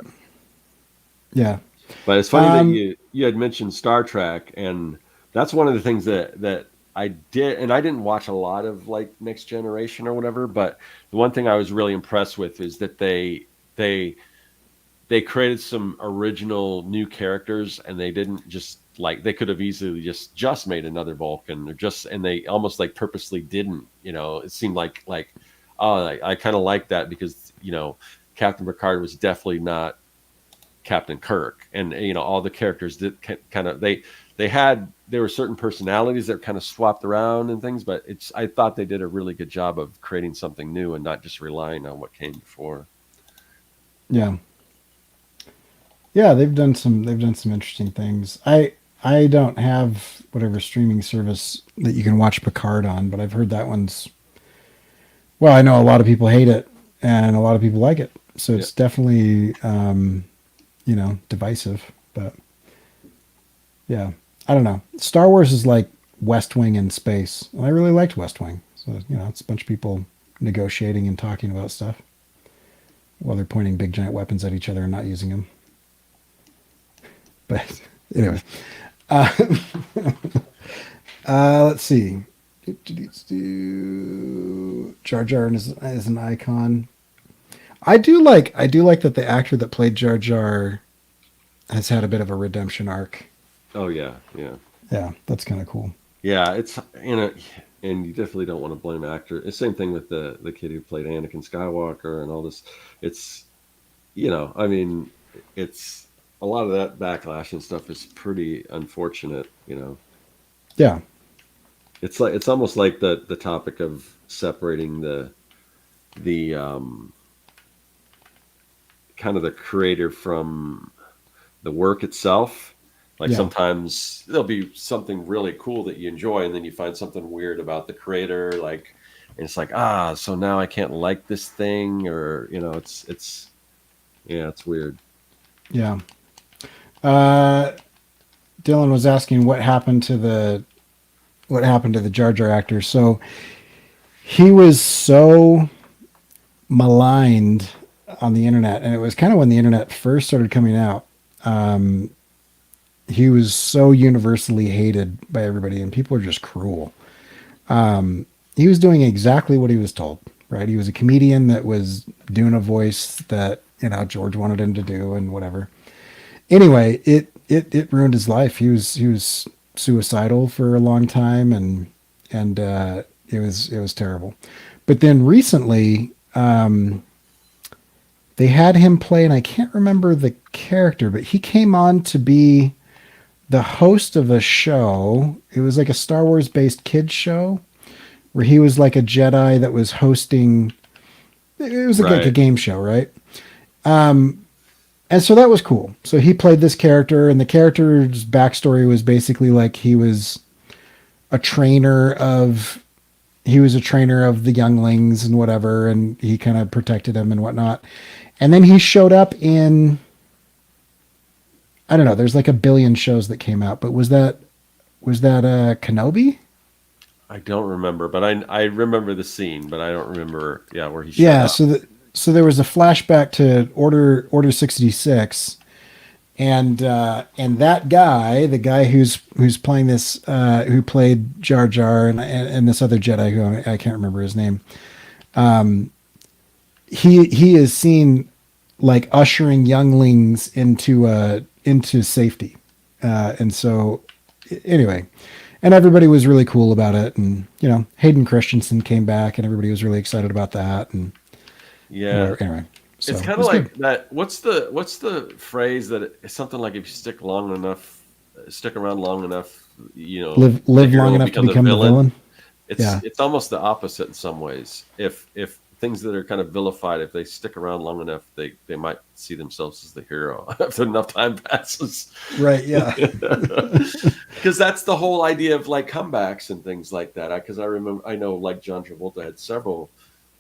Yeah. but it's funny that Um. you had mentioned Star Trek, and that's one of the things that I did, and I didn't watch a lot of like Next Generation or whatever, but the one thing I was really impressed with is that they they created some original new characters, and they didn't just like they could have easily just made another Vulcan, or just and they almost like purposely didn't. It seemed like oh, I kind of like that because Captain Picard was definitely not Captain Kirk, and all the characters did kind of there were certain personalities that kind of swapped around and things, but I thought they did a really good job of creating something new and not just relying on what came before. Yeah. Yeah. They've done some interesting things. I don't have whatever streaming service that you can watch Picard on, but I've heard that one's, well, I know a lot of people hate it and a lot of people like it. So Yeah, it's definitely, divisive. But yeah, I don't know. Star Wars is like West Wing in space. And I really liked West Wing. So, it's a bunch of people negotiating and talking about stuff while they're pointing big giant weapons at each other and not using them. But anyway, uh, let's see. Jar Jar is an icon. I do like that the actor that played Jar Jar has had a bit of a redemption arc. oh yeah, yeah, Yeah, that's kind of cool. yeah. It's and you definitely don't want to blame actor. It's the same thing with the kid who played Anakin Skywalker and all this. It's I mean, it's a lot of that backlash and stuff is pretty unfortunate. Yeah, It's almost like the topic of separating the kind of the creator from the work itself. Like yeah, sometimes there'll be something really cool that you enjoy, and then you find something weird about the creator, and it's like, so now I can't like this thing, or it's yeah, it's weird. yeah. Uh, Dylan was asking what happened to the Jar Jar actor. So he was so maligned on the internet, and it was kind of when the internet first started coming out. Um, he was so universally hated by everybody, and people are just cruel. He was doing exactly what he was told, right? He was a comedian that was doing a voice that George wanted him to do, and whatever. Anyway, it ruined his life. He was suicidal for a long time, and it was terrible. But then recently, they had him play, and I can't remember the character, but he came on to be the host of a show. It was like a Star Wars based kids show where he was like a Jedi that was hosting. It was like a Right. game show, right? And so that was cool. So he played this character, and the character's backstory was basically like a trainer of he was a trainer of the younglings and whatever, and he kind of protected them and whatnot. And then he showed up in, I don't know, there's like a billion shows that came out, but was that Kenobi? I don't remember, but I remember the scene, but I don't remember, yeah, where he showed Yeah, up. so there was a flashback to Order 66, and that guy, the guy who's playing this, who played Jar Jar, and this other Jedi who I can't remember his name. He is seen like ushering younglings into safety, and so anyway, and everybody was really cool about it, and Hayden Christensen came back, and everybody was really excited about that, and Yeah. whatever. Anyway, so It's it kind of was good. like that. What's the phrase that it's something like if you stick long enough, stick around long enough, the Live long hero enough to becomes a become the villain. villain. It's Yeah, it's almost the opposite in some ways. If things that are kind of vilified, if they stick around long enough, they might see themselves as the hero after enough time passes. right. Yeah, Because that's the whole idea of like comebacks and things like that. Because I know like John Travolta had several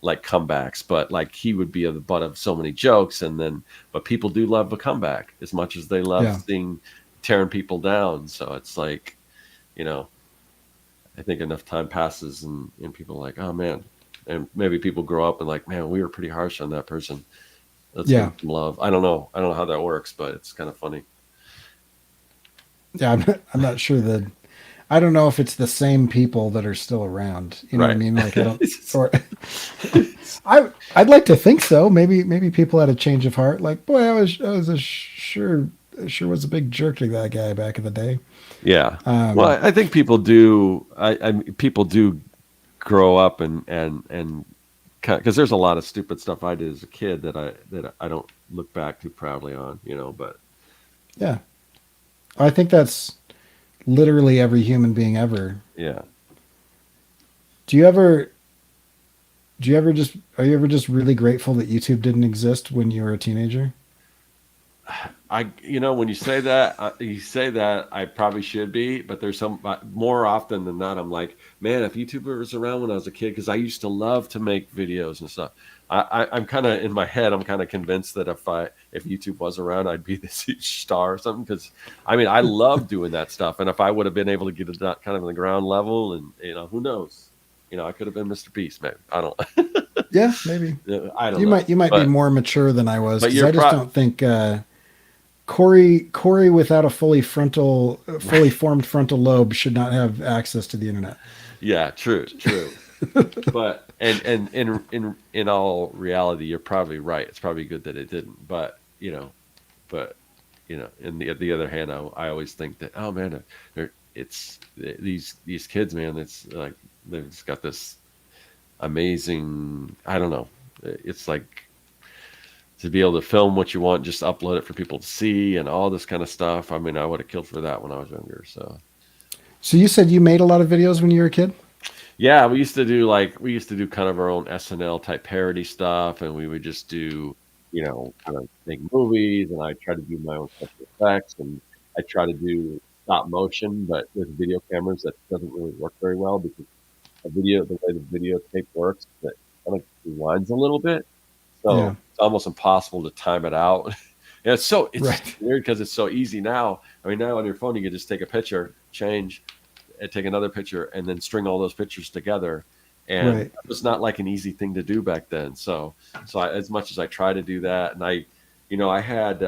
like comebacks, but like he would be the butt of so many jokes, and then but people do love a comeback as much as they love yeah, seeing tearing people down. So it's like, you know, I think enough time passes and people are like, oh man, and maybe people grow up and like, man, we were pretty harsh on that person. Let's give yeah, them some love. I don't know how that works, but it's kind of funny. yeah. I'm not sure that I don't know if it's the same people that are still around. You know what I Right. mean? Like I don't, or I'd like to think so. Maybe people had a change of heart. Like, boy, I was sure was a big jerk to that guy back in the day. Yeah. Well, Um, I think people do. People do grow up and because there's a lot of stupid stuff I did as a kid that I don't look back too proudly on, But yeah, I think that's literally every human being ever. yeah, Do you ever do you ever just are you ever just really grateful that YouTube didn't exist when you were a teenager? when you say that, I probably should be, but there's some more often than not. I'm like, man, if YouTube was around when I was a kid, because I used to love to make videos and stuff. I'm kind of in my head. I'm kind of convinced that if YouTube was around, I'd be this huge star or something. Because I mean, I love doing that stuff, and if I would have been able to get it that kind of on the ground level, and who knows, I could have been Mr. Beast, maybe. I don't. Yeah, maybe. I don't You know, might be but more mature than I was but because you're I just don't think Corey without a fully formed frontal lobe should not have access to the internet. yeah, true, true. But and in all reality, you're probably right. It's probably good that it didn't. But in the other hand, I always think that, oh man, it's these kids, man. It's like they've just got this amazing. I don't know. It's like to be able to film what you want, just upload it for people to see, and all this kind of stuff. I mean, I would have killed for that when I was younger. So So you said you made a lot of videos when you were a kid? yeah, we used to do kind of our own SNL type parody stuff, and we would just do, kind of make movies, and I try to do my own special effects, and I try to do stop motion, but with video cameras that doesn't really work very well because the way the videotape works, that kind of rewinds a little bit, so Yeah. it's almost impossible to time it out. And it's Right. weird because it's so easy now. I mean, now on your phone you can just take a picture, change, and take another picture, and then string all those pictures together. And Right. it was not like an easy thing to do back then. As much as I try to do that, and I had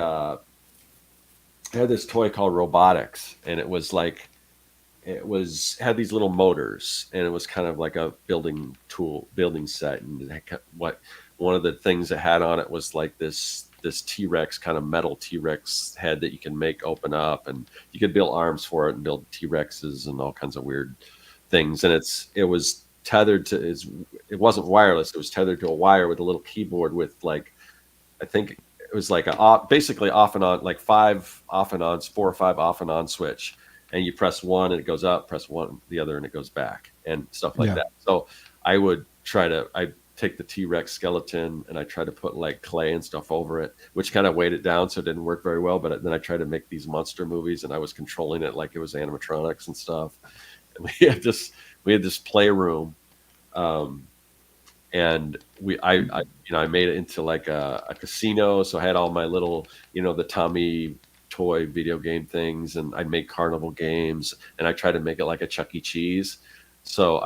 this toy called Robotics, and it was like it was had these little motors, and it was kind of like a building set, and what one of the things it had on it was like this T-Rex kind of metal T-Rex head that you can make open up, and you could build arms for it and build T-Rexes and all kinds of weird things. And it was tethered it wasn't wireless, it was tethered to a wire with a little keyboard with like, I think it was like basically off and on, like five off and ons, 4 or 5 off and on switch, and you press one and it goes up, press one the other and it goes back, and stuff like Yeah. that. So I would try to I take the T-Rex skeleton and I tried to put like clay and stuff over it, which kind of weighed it down, so it didn't work very well. But then I tried to make these monster movies, and I was controlling it like it was animatronics and stuff. And we had this playroom, um, and I made it into like a casino. So I had all my little, the Tommy toy video game things, and I'd make carnival games, and I tried to make it like a Chuck E. Cheese. So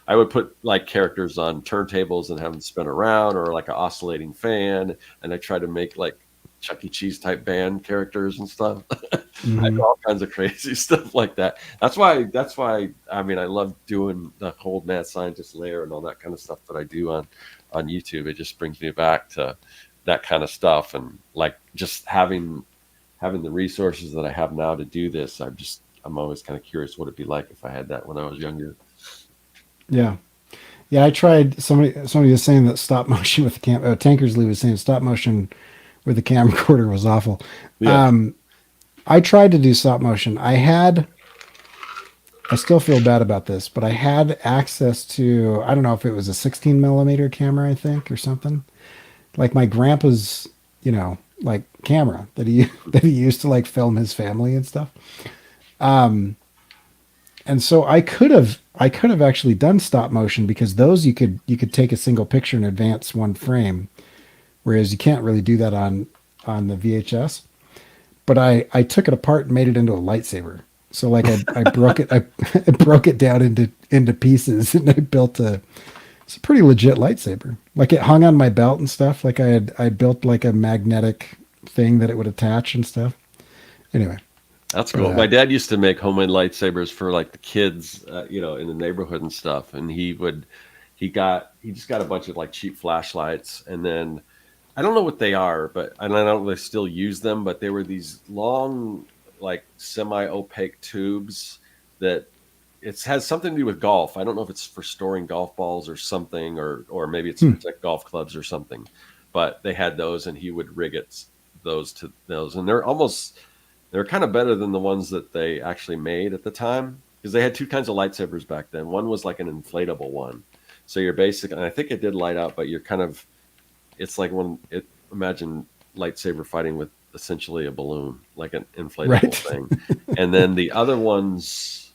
I would put like characters on turntables and have them spin around, or like an oscillating fan, and I tried to make like Chuck E. Cheese type band characters and stuff. I do Mhm. all kinds of crazy stuff like that. That's why I mean I love doing the whole mad scientist layer and all that kind of stuff that I do on YouTube. It just brings me back to that kind of stuff, and like just having the resources that I have now to do this. I'm always kind of curious what it'd be like if I had that when I was younger. Yeah. Yeah, I tried. Somebody was saying that stop motion with the Tankersley was saying stop motion with the camcorder was awful. Yeah. Um, I tried to do stop motion. I still feel bad about this, but I had access to, I don't know if it was a 16 millimeter camera, I think, or something. Like my grandpa's, like camera that he that he used to like film his family and stuff. Um, and so I could have actually done stop motion, because those you could take a single picture and advance one frame, whereas you can't really do that on the VHS. But I took it apart and made it into a lightsaber. So like I broke it I broke it down into pieces, and I built it's a pretty legit lightsaber. Like it hung on my belt and stuff. Like I built like a magnetic thing that it would attach and stuff. Anyway, That's for cool. My that. dad used to make homemade lightsabers for like the kids, in the neighborhood and stuff. And he just got a bunch of like cheap flashlights, and then I don't know what they are, but and I don't know if they still use them, but they were these long, like semi-opaque tubes that it has something to do with golf. I don't know if it's for storing golf balls or something, or maybe it's to Hmm. protect golf clubs or something. But they had those, and he would rig those to those, and they're kind of better than the ones that they actually made at the time, because they had two kinds of lightsabers back then. One was like an inflatable one, so you're basic, and I think it did light up, but you're kind of it's like imagine lightsaber fighting with essentially a balloon, like an inflatable Right. thing. And then the other ones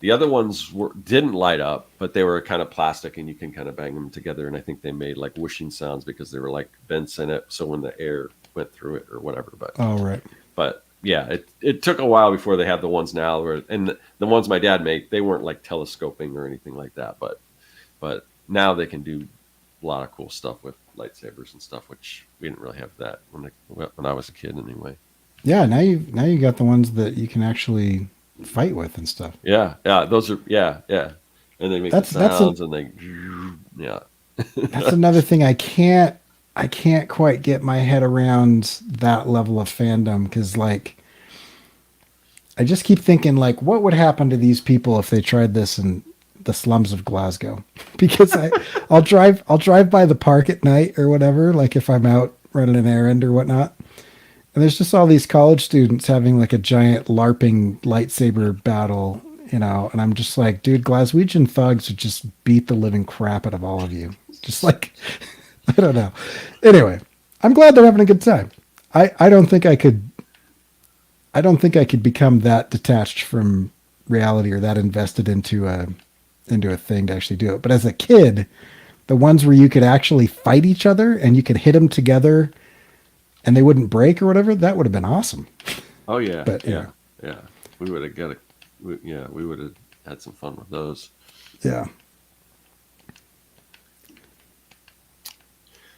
didn't light up, but they were kind of plastic, and you can kind of bang them together. And I think they made like whooshing sounds because they were like vents in it, so when the air went through it or whatever. But Oh, right. but yeah, it took a while before they had the ones now, and the ones my dad made, they weren't like telescoping or anything like that. But now they can do a lot of cool stuff with lightsabers and stuff, which we didn't really have that when I was a kid anyway. Yeah, now you got the ones that you can actually fight with and stuff. Yeah, yeah, those are yeah, and they make the That's sounds, and they yeah. that's another thing I can't quite get my head around that level of fandom, because like I just keep thinking like what would happen to these people if they tried this in the slums of Glasgow. Because I'll drive by the park at night or whatever, like if I'm out running an errand or whatnot, and there's just all these college students having like a giant LARPing lightsaber battle, and I'm just like, dude, Glaswegian thugs would just beat the living crap out of all of you. Just like, I don't know. Anyway, I'm glad they're having a good time. I don't think I could become that detached from reality or that invested into a thing to actually do it. But as a kid, the ones where you could actually fight each other and you could hit them together and they wouldn't break or whatever, that would have been awesome. Oh yeah, But yeah, yeah. We would have we would have had some fun with those. yeah.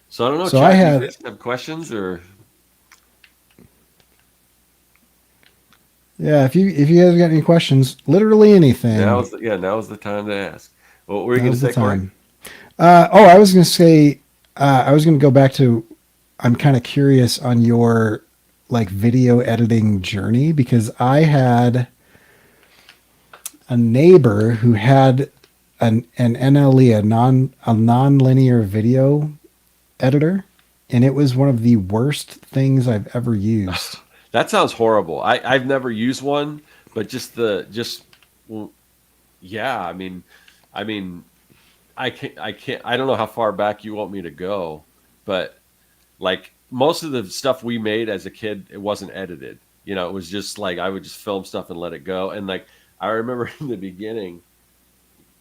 So I don't know, So I Chad. Do you had, guys have questions or? yeah, if you guys got any questions, literally anything, Now is the time to ask. What were you going to now's the say, Corey? time. I was going to say, I was going to go back to, I'm kind of curious on your like video editing journey, because I had a neighbor who had an NLE, a non-linear video editor, and it was one of the worst things I've ever used. That sounds horrible. I've never used one, but just well, yeah. I mean, I don't know how far back you want me to go, but like most of the stuff we made as a kid, it wasn't edited. It was just like I would just film stuff and let it go. And like I remember in the beginning,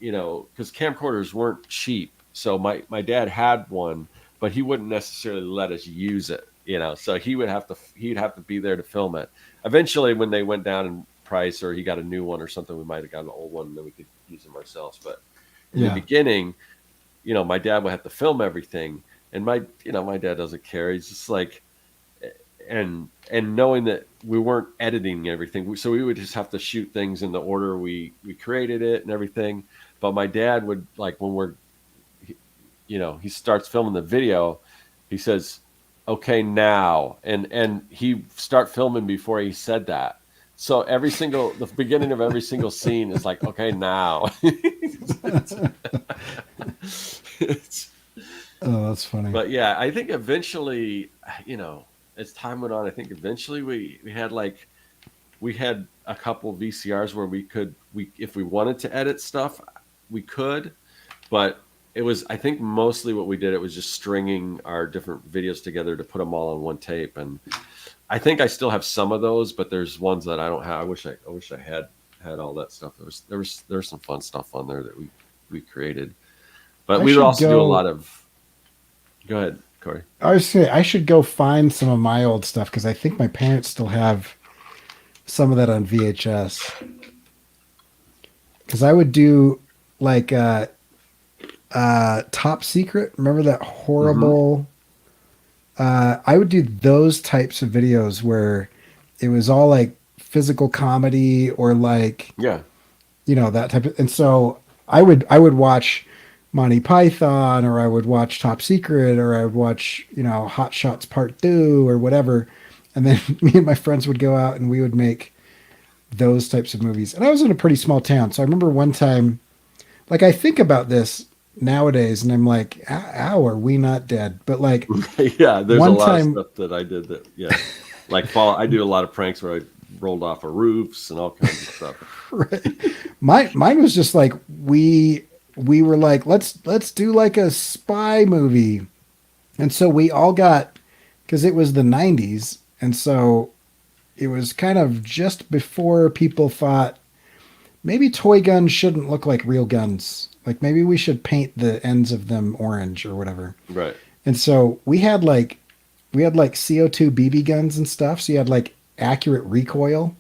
because camcorders weren't cheap. So my dad had one, but he wouldn't necessarily let us use it. So he'd have to be there to film it. Eventually, when they went down in price, or he got a new one or something, we might have got an old one, and then we could use them ourselves. But in the Yeah. beginning, my dad would have to film everything, and my dad doesn't care. He's just like, and knowing that we weren't editing everything, so we would just have to shoot things in the order we created it and everything. But my dad would, like, when he starts filming the video, he says, "Okay, now," and he start filming before he said that. So the beginning of every single scene is like, "Okay, now." It's- Oh, that's funny. but yeah, I think eventually, as time went on, I think eventually we had a couple VCRs where we if we wanted to edit stuff, we could, but it was, I think, mostly what we did, it was just stringing our different videos together to put them all on one tape. And I think I still have some of those, but there's ones that I don't have. I wish I had all that stuff. There was some fun stuff on there that we created, but I we would should also do a lot go. of. Go ahead, Corey. I was saying I should go find some of my old stuff because I think my parents still have some of that on VHS. Because I would do like Top Secret. Remember that Hmm. horrible? I would do those types of videos where it was all like physical comedy or like Yeah. that type of. And so I would watch Monty Python, or I would watch Top Secret, or I would watch Hot Shots Part Two or whatever, and then me and my friends would go out and we would make those types of movies. And I was in a pretty small town, so I remember one time, like I think about this nowadays, and I'm like, "Ow, are we not dead?" But like Yeah, there's a one lot of time, stuff that I did that, yeah. Like fall I do a lot of pranks where I rolled off of roofs and all kinds of stuff. right, mine was just like we were like, let's do like a spy movie. And so we all got, because it was the 90s. And so it was kind of just before people thought maybe toy guns shouldn't look like real guns. Like maybe we should paint the ends of them orange or whatever. Right. And so we had like CO2 BB guns and stuff. So you had like accurate recoil.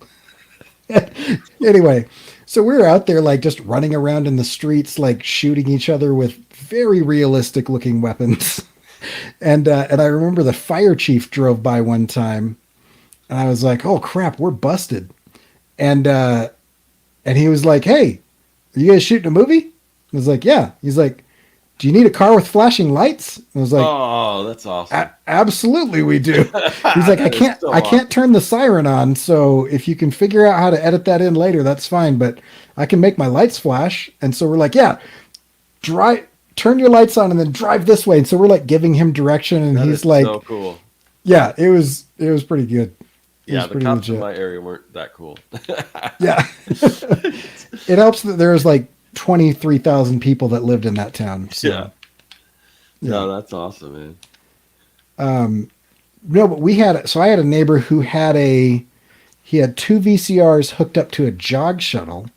Anyway, so we were out there like just running around in the streets, like shooting each other with very realistic looking weapons. And I remember the fire chief drove by one time, and I was like, "Oh crap, we're busted." And and he was like, "Hey, are you guys shooting a movie?" I was like, "Yeah." He's like, "Do you need a car with flashing lights?" I was like, Oh, that's awesome. Absolutely, we do." He's like, "I That is can't, so I can't awesome. turn the siren on. So if you can figure out how to edit that in later, that's fine. But I can make my lights flash." And so we're like, "Yeah, drive, turn your lights on, and then drive this way." And so we're like giving him direction, and That he's is so like, cool. "Yeah, it was pretty good. It Yeah, was the pretty cops in legit." my area weren't that cool. Yeah, it helps that there's like 23,000 people that lived in that town. Yeah. So yeah. No, that's awesome, man. Um, no, but I had a neighbor who he had two VCRs hooked up to a jog shuttle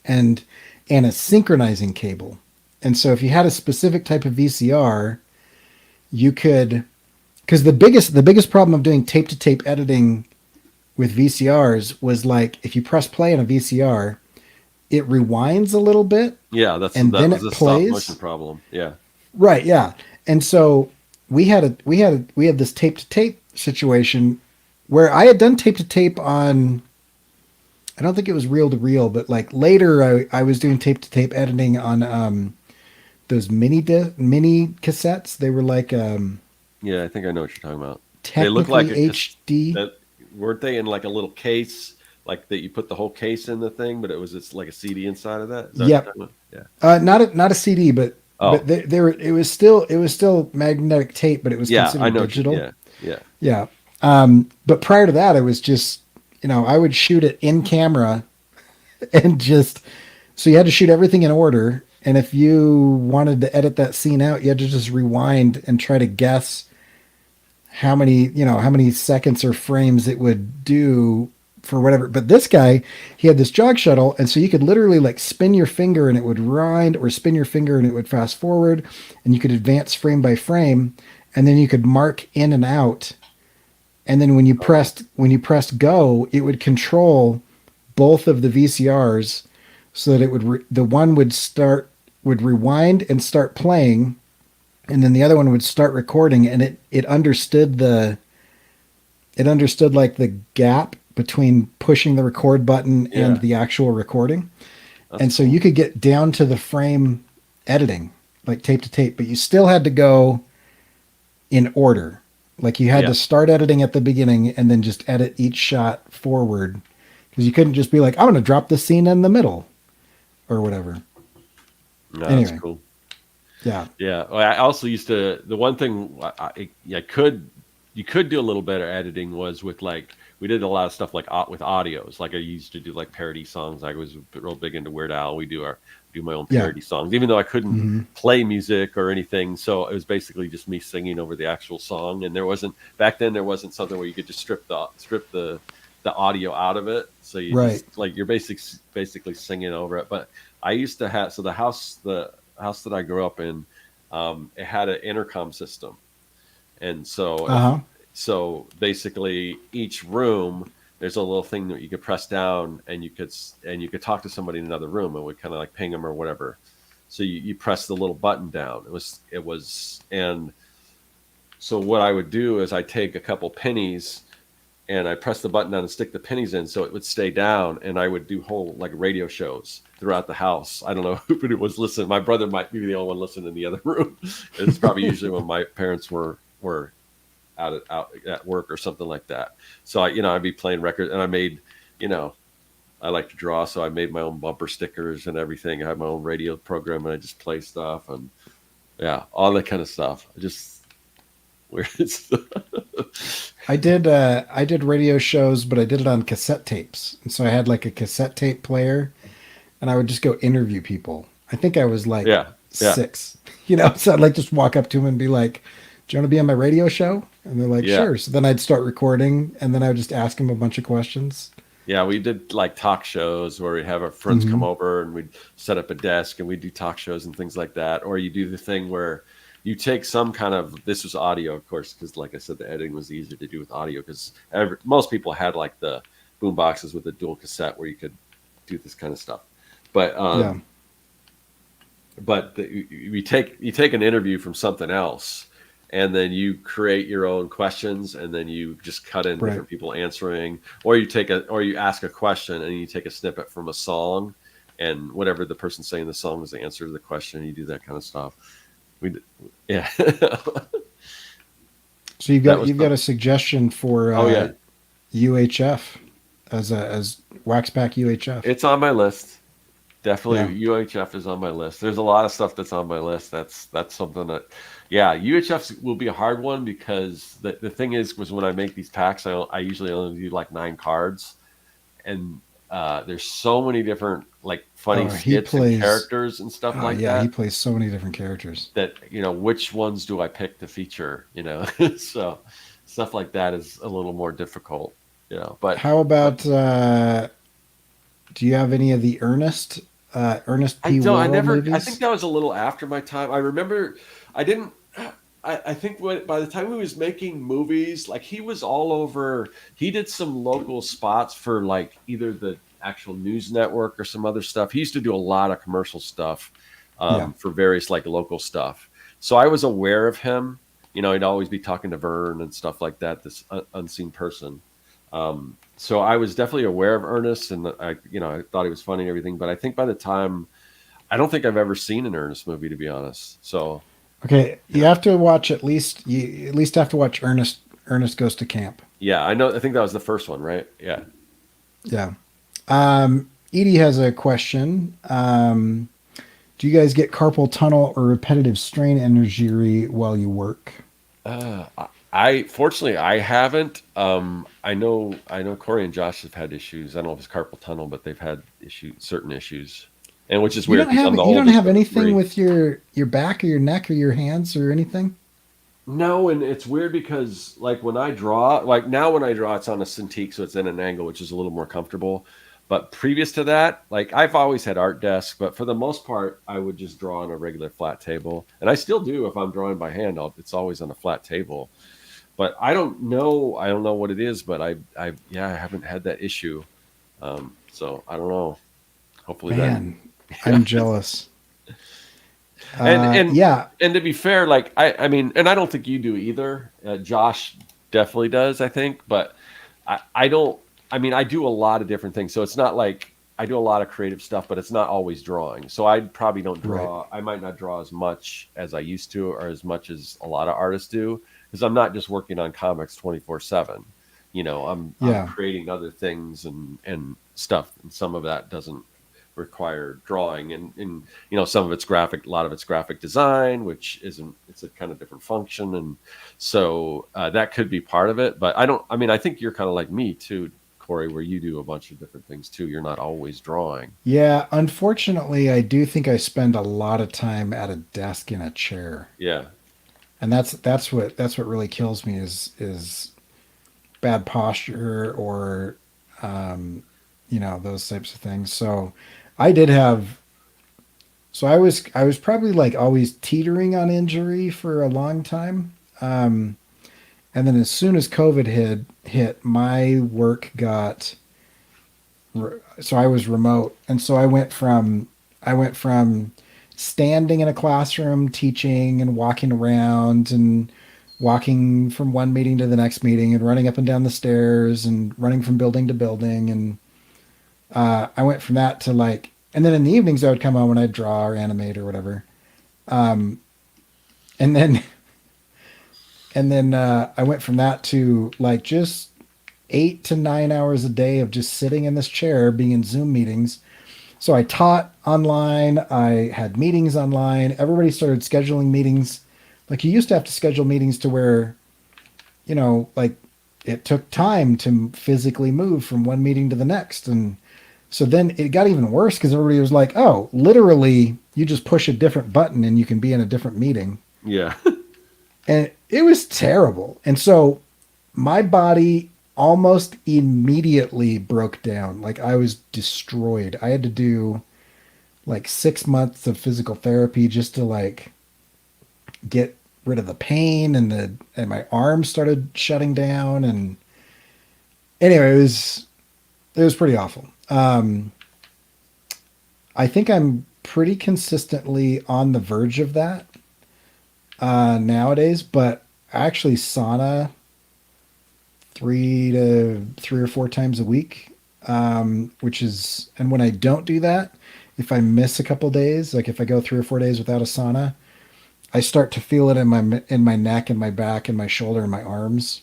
and a synchronizing cable. And so if you had a specific type of VCR, you could, because the biggest problem of doing tape to tape editing with VCRs was like if you press play on a VCR, it rewinds a little bit Yeah, and that then was it a stop motion plays. problem. Yeah. Right, yeah. And so we had this tape to tape situation where I had done tape to tape on, I don't think it was reel to reel, but like later I was doing tape to tape editing on those mini cassettes. They were like Yeah, I think I know what you're talking about. They look like technically HD. that, weren't they in like a little case, like that you put the whole case in the thing, but it's like a CD inside of that. Is that what you're Yep. talking about? Yeah. Not a CD, but Oh, they were, it was still magnetic tape, but it was yeah, I considered know what you, digital. yeah, yeah. Yeah. But prior to that, I was just, I would shoot it in camera and just, so you had to shoot everything in order. And if you wanted to edit that scene out, you had to just rewind and try to guess how many seconds or frames it would do for whatever. But this guy, he had this jog shuttle, and so you could literally like spin your finger and it would rewind, or spin your finger and it would fast forward, and you could advance frame by frame, and then you could mark in and out. And then Oh, when you pressed go, it would control both of the VCRs so that it would the one would rewind and start playing, and then the other one would start recording, and it understood like the gap between pushing the record button and yeah, the actual recording. that's And so cool. you could get down to the frame editing, like tape to tape, but you still had to go in order. Like you had Yeah, to start editing at the beginning and then just edit each shot forward, because you couldn't just be like, I'm going to drop this scene in the middle or whatever. no, that's Anyway, cool. yeah. Yeah, well, I also used to. The one thing I could you could do a little better editing was with like we did a lot of stuff like with audios. Like I used to do like parody songs. I was real big into Weird Al. Do my own Yeah. parody songs, even though I couldn't Hmm. play music or anything. So it was basically just me singing over the actual song. And there wasn't back then there wasn't something where you could just strip the audio out of it. So you Right. just like you're basically singing over it. But I used to have so the house that I grew up in, it had an intercom system, and so Uh if huh. so, basically each room there's a little thing that you could press down, and you could talk to somebody in another room, and would kind of like ping them or whatever. So you press the little button down. And so what I would do is I take a couple pennies and I press the button down and stick the pennies in so it would stay down. And I would do whole like radio shows throughout the house. I don't know who it was listening. My brother might be the only one listening in the other room. It's probably usually when my parents were out at work or something like that. So I'd be playing records, and I made, you know, I like to draw, so I made my own bumper stickers and everything. I had my own radio program, and I just play stuff and yeah, all that kind of stuff. I just weird stuff. I did radio shows, but I did it on cassette tapes. And so I had like a cassette tape player, and I would just go interview people. I think I was like Yeah, yeah, 6, so I'd like just walk up to them and be like, "Do you want to be on my radio show?" And they're like, yeah. "Sure." So then I'd start recording, and then I would just ask them a bunch of questions. Yeah, we did like talk shows where we'd have our friends come Hmm. over and we'd set up a desk and we'd do talk shows and things like that. Or you do the thing where you take some kind of this was audio, of course, because like I said, the editing was easier to do with audio because most people had like the boom boxes with a dual cassette where you could do this kind of stuff. But Yeah, you take an interview from something else, and then you create your own questions, and then you just cut in right. different people answering, or you ask a question and you take a snippet from a song, and whatever the person saying the song is the answer to the question. You do that kind of stuff. We yeah. So That was you've got fun. a suggestion for Oh yeah, UHF as Waxpack UHF. it's on my list. Yeah, Definitely, UHF is on my list. There's a lot of stuff that's on my list. That's something that, yeah, UHF will be a hard one because the thing was when I make these packs, I usually only do like 9 cards, and there's so many different like funny he skits and plays. characters and stuff Oh like yeah, he that. plays so many different characters. That which ones do I pick to feature? So stuff like that is a little more difficult. How But about do you have any of the Ernest I P. don't. I Worrell never. I think movies? that was a little after my time. I remember. I didn't. I think by the time he was making movies, like he was all over. He did some local spots for like either the actual news network or some other stuff. He used to do a lot of commercial stuff Yeah. for various like local stuff. So I was aware of him. He'd always be talking to Vern and stuff like that. This unseen person. So I was definitely aware of Ernest, and I thought he was funny and everything. But I think by the time, I don't think I've ever seen an Ernest movie, to be honest. So, Okay, you you know, have to watch you at least have to watch Ernest Goes to Camp. yeah, I know. I think that was the first one, right? Yeah. Yeah. Edie has a question. Do you guys get carpal tunnel or repetitive strain injury while you work? I fortunately I haven't. I know Corey and Josh have had issues. I don't know if it's carpal tunnel, but they've had certain issues. and which is weird because I'm the You don't oldest have of the anything three. with your back or your neck or your hands or anything? No, and it's weird because like when I draw, like now when I draw, it's on a Cintiq, so it's in an angle which is a little more comfortable. But previous to that, like I've always had art desks, but for the most part, I would just draw on a regular flat table, and I still do if I'm drawing by hand. It's always on a flat table. But I don't know what it is, but yeah, I haven't had that issue. So I don't know. Hopefully that, Man, I'm jealous. and and Yeah, and to be fair, like I mean, and I don't think you do either. Josh definitely does, I think, but I don't. I mean, I do a lot of different things, so it's not like I do a lot of creative stuff, but it's not always drawing. So I probably don't right. draw. I might not draw as much as I used to, or as much as a lot of artists do, because I'm not just working on comics 24/7. You know, I'm Yeah. creating other things and stuff, and some of that doesn't require drawing, and you know, some of it's graphic, a lot of it's graphic design, which isn't, it's a kind of different function, and so that could be part of it. But I don't, I mean, I think you're kind of like me too, Corey, where you do a bunch of different things too. You're not always drawing. Yeah, unfortunately, I do think I spend a lot of time at a desk in a chair. Yeah. And that's what really kills me is bad posture or those types of things. So I did have I was probably like always teetering on injury for a long time. And then as soon as COVID hit, my work got so I was remote, and so I went from standing in a classroom teaching and walking around and walking from one meeting to the next meeting and running up and down the stairs and running from building to building, and I went from that to like, and then in the evenings I would come home and I'd draw or animate or whatever. um, and then I went from that to like just 8 to 9 hours a day of just sitting in this chair being in Zoom meetings. So I taught online, I had meetings online, everybody started scheduling meetings. Like you used to have to schedule meetings to where, like it took time to physically move from one meeting to the next. And so then it got even worse because everybody was like, oh, literally, you just push a different button and you can be in a different meeting. Yeah. And it was terrible. And so my body almost immediately broke down. Like I was destroyed. I had to do like 6 months of physical therapy just to like get rid of the pain, and my arms started shutting down. And anyway, it was pretty awful. I think I'm pretty consistently on the verge of that nowadays, but actually sauna 3 or 4 times a week, which is, and when I don't do that, if I miss a couple days, like if I go 3 or 4 days without a sauna, I start to feel it in my neck and my back and my shoulder and my arms.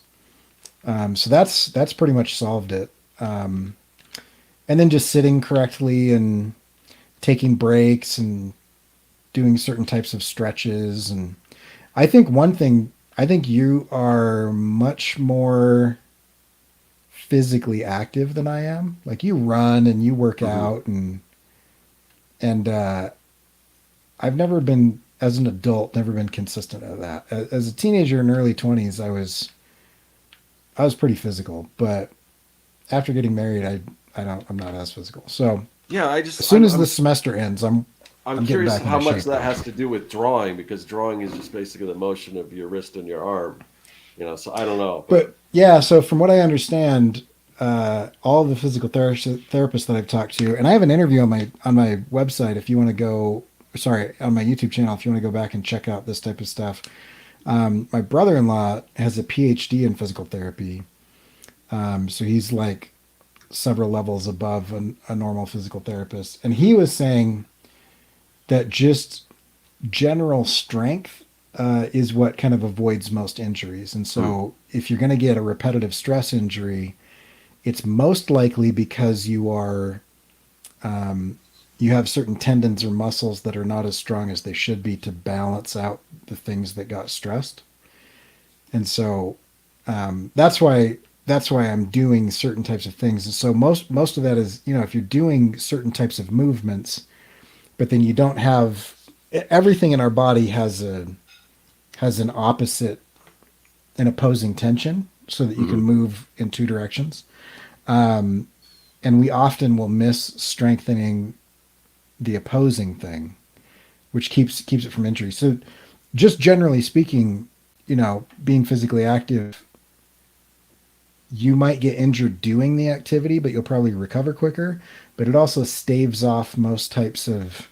So that's pretty much solved it. And then just sitting correctly and taking breaks and doing certain types of stretches. And I think one thing, I think you are much more physically active than I am. Like you run and you work Hmm. out, and I've never been, as an adult, never been consistent at that. As a teenager in early 20s, I was pretty physical, but after getting married, I'm not as physical. So Yeah. as soon as the semester ends, I'm I'm getting curious back how into much shape that though. has to do with drawing, because drawing is just basically the motion of your wrist and your arm. You know, so I don't know, but But yeah, so from what I understand, all the physical therapists that I've talked to, and I have an interview on my website if you want to go. Sorry, on my YouTube channel if you want to go back and check out this type of stuff. My brother-in-law has a PhD in physical therapy, so he's like several levels above a normal physical therapist, and he was saying that just general strength is what kind of avoids most injuries. And hmm, so, if you're going to get a repetitive stress injury, it's most likely because you have certain tendons or muscles that are not as strong as they should be to balance out the things that got stressed. And so that's why I'm doing certain types of things. And so most of that is, if you're doing certain types of movements, but then you don't have everything in our body has an opposite an opposing tension so that you can Hmm. move in two directions. And we often will miss strengthening the opposing thing, which keeps it from injury. So just generally speaking, being physically active, you might get injured doing the activity, but you'll probably recover quicker. But it also staves off most types of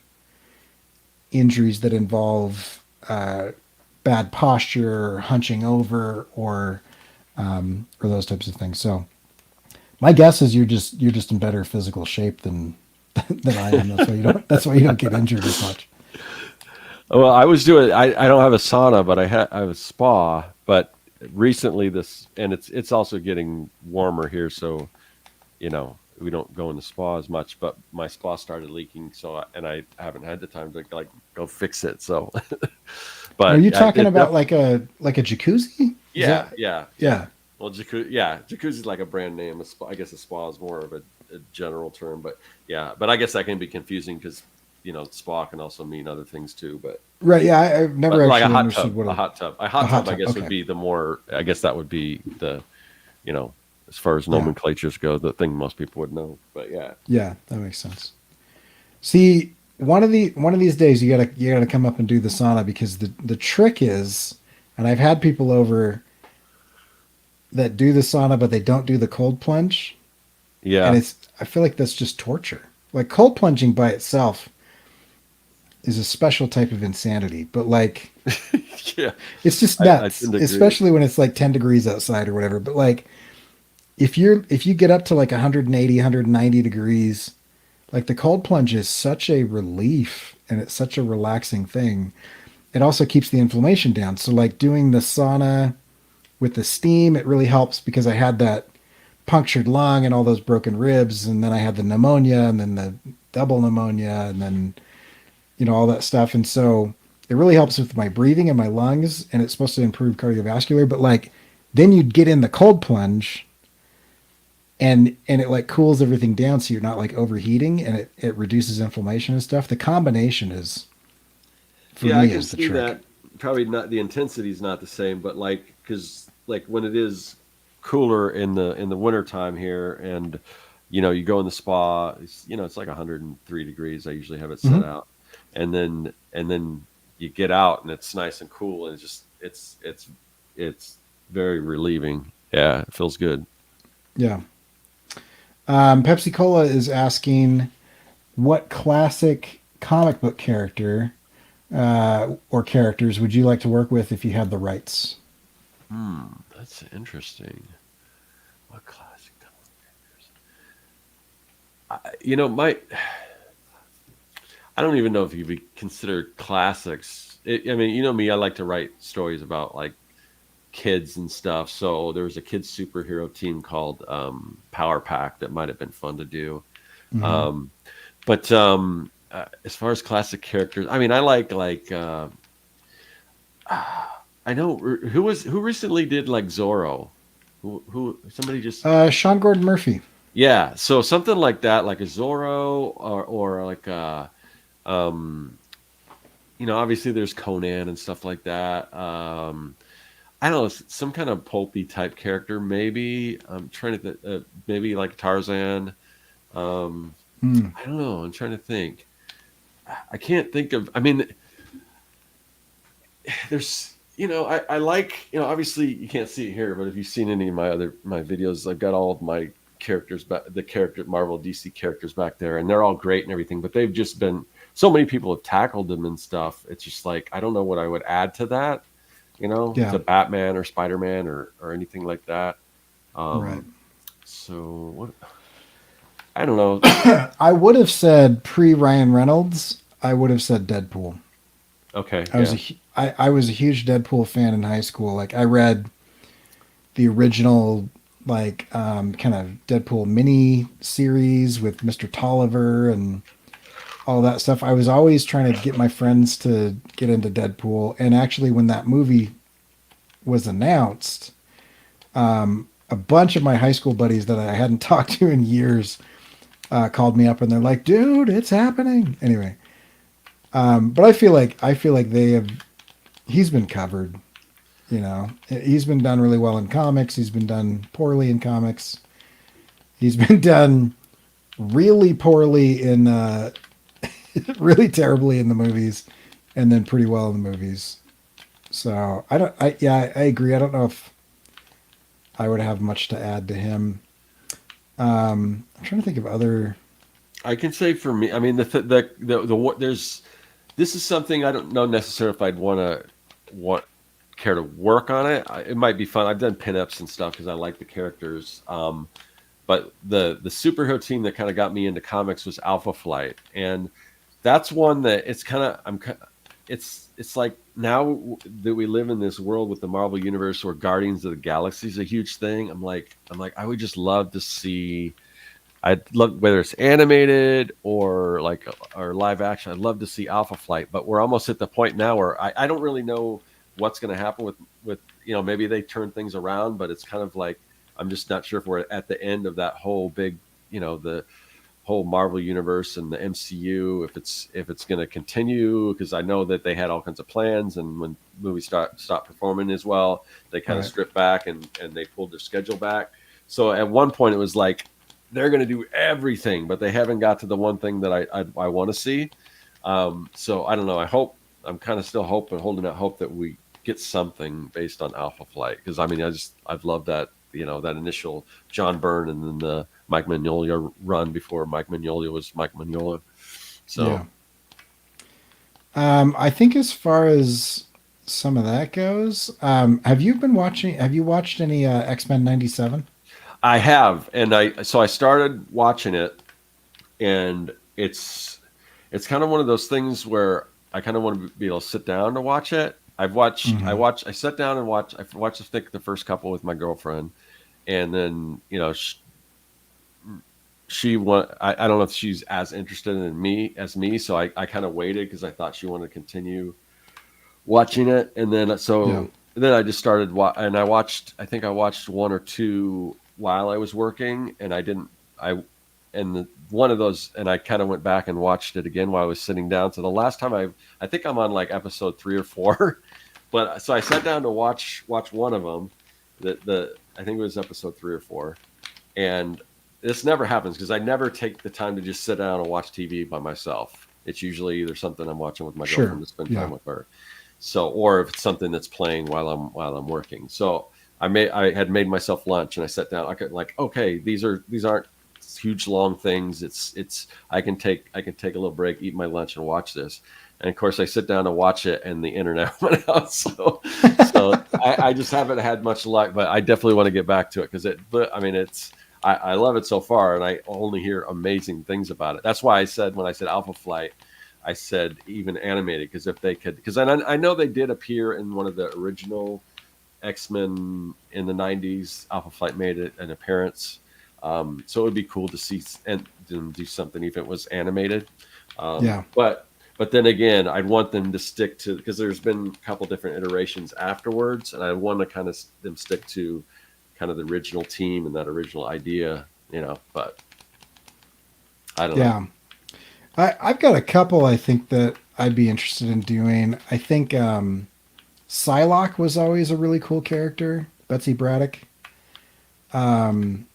injuries that involve bad posture, or hunching over, or those types of things. So my guess is you're just in better physical shape than I am. That's why you don't get injured as much. Well, I was doing. I don't have a sauna, but I have a spa. But recently, it's also getting warmer here, so we don't go in the spa as much. But my spa started leaking, and I haven't had the time to like go fix it. So, Are but you talking it about like a jacuzzi? Is yeah, that yeah, yeah. yeah. Well, jacuzzi is like a brand name. I guess a spa is more of a general term, but yeah. But I guess that can be confusing because spa can also mean other things too. Right, yeah, I've never But like actually understood what a a hot hot tub, I tub. guess would Okay. be the more. I guess that would be the you know as far as Yeah. nomenclatures go, the thing most people would know. But yeah, Yeah, that makes sense. See, one of these days you gotta come up and do the sauna because the trick is, and I've had people over that do the sauna but they don't do the cold plunge, and yeah, it's I feel like that's just torture. Like cold plunging by itself is a special type of insanity, but like yeah. it's just I nuts, tend to agree. especially when it's like 10 degrees outside or whatever. But like if you get up to like 180, 190 degrees, like the cold plunge is such a relief and it's such a relaxing thing. It also keeps the inflammation down. So like doing the sauna with the steam, it really helps because I had that punctured lung and all those broken ribs, and then I had the pneumonia and then the double pneumonia and then all that stuff. And so it really helps with my breathing and my lungs, and it's supposed to improve cardiovascular. But like then you'd get in the cold plunge and it like cools everything down so you're not like overheating, and it reduces inflammation and stuff. The combination is for Yeah, I me can is the see trick. that. Probably not the intensity is not the same, but like because like when it is cooler in the winter time here, and you go in the spa, it's like 103 degrees. I usually have it set Hmm. out, and then you get out and it's nice and cool, and it's very relieving. Yeah, it feels good. Yeah. Pepsi Cola is asking what classic comic book character or characters would you like to work with if you had the rights? That's interesting. What classic? My I don't even know if you could consider classics. I mean, you know me, I like to write stories about like kids and stuff. So there was a kids superhero team called Power Pack that might have been fun to do. Hmm. Um, but as far as classic characters, I mean, I like I know who recently did like Zorro. Who somebody just Sean Gordon Murphy. yeah. So something like that, like a Zorro or like um obviously there's Conan and stuff like that. I don't know, some kind of pulpy type character, maybe. I'm trying to maybe like Tarzan. Um, Hmm. I don't know. I'm trying to think. I can't think of. I mean, there's I like obviously you can't see it here, but if you've seen any of my videos, I've got all of my characters back, the character Marvel DC characters back there, and they're all great and everything, but they've just been so many people have tackled them and stuff. It's just like I don't know what I would add to that, Yeah. to Batman or Spider-Man or anything like that. Right. Um, so what? I don't know. I would have said pre Ryan Reynolds. I would have said Deadpool. Okay, I was yeah. a I was a huge Deadpool fan in high school. Like I read the original like kind of Deadpool mini series with Mr. Tolliver and all that stuff. I was always trying to get my friends to get into Deadpool. And actually, when that movie was announced, a bunch of my high school buddies that I hadn't talked to in years called me up and they're like, dude, it's happening. Anyway, But I feel like he's been covered. You know, he's been done really well in comics. He's been done poorly in comics. He's been done really poorly in, really terribly in the movies, and then pretty well in the movies. So I don't. I agree. I don't know if I would have much to add to him. I'm trying to think of other. I can say for me, I mean, there's this is something I don't know necessarily if I'd want care to work on it. It might be fun. I've done pinups and stuff because I like the characters. But the superhero team that kind of got me into comics was Alpha Flight, and that's one that it's kind of it's like now that we live in this world with the Marvel universe where Guardians of the Galaxy is a huge thing. I'm like I would just love to see. I'd love whether it's animated or like or live action. I'd love to see Alpha Flight, but we're almost at the point now where I don't really know what's going to happen with maybe they turn things around, but it's kind of like I'm just not sure if we're at the end of that whole big the whole Marvel universe and the MCU if it's going to continue because I know that they had all kinds of plans and when movies stopped performing as well, they kind of Right. stripped back and they pulled their schedule back. So at one point it was like they're going to do everything, but they haven't got to the one thing that I want to see. So I don't know. I'm kind of still holding out hope that we get something based on Alpha Flight because I mean I've loved that that initial John Byrne and then the Mike Mignola run before Mike Mignola was Mike Mignola. Yeah. So I think as far as some of that goes, have you been watching? Have you watched any X-Men '97? I have, and I started watching it, and it's kind of one of those things where I kind of want to be able to sit down to watch it. Mm-hmm. I sat down and watched I think the first couple with my girlfriend, and then I don't know if she's as interested in me as me, so I kind of waited because I thought she wanted to continue watching it, and Yeah. then I just started and I think I watched one or two while I was working, and I didn't I and one of those, and I kind of went back and watched it again while I was sitting down. So the last time I think I'm on like episode 3 or 4, but so I sat down to watch one of them. The I think it was episode 3 or 4, and this never happens because I never take the time to just sit down and watch TV by myself. It's usually either something I'm watching with my girlfriend Sure. to spend time Yeah. with her. So, or if it's something that's playing while I'm working. So I had made myself lunch and I sat down. I could like, okay, these aren't huge long things. It's I can take a little break, eat my lunch, and watch this. And of course, I sit down to watch it, and the internet went out. So I just haven't had much luck, but I definitely want to get back to it because But I mean, I love it so far, and I only hear amazing things about it. That's why I said when I said Alpha Flight, I said even animated because if they could, because I know they did appear in one of the original X-Men in the '90s. Alpha Flight made an appearance, so it would be cool to see and do something even if it was animated. Yeah. But then again, I'd want them to stick to because there's been a couple different iterations afterwards, and I want to kind of them stick to kind of the original team and that original idea, But I don't know. Yeah. I've got a couple I think that I'd be interested in doing. I think Psylocke was always a really cool character. Betsy Braddock. Um,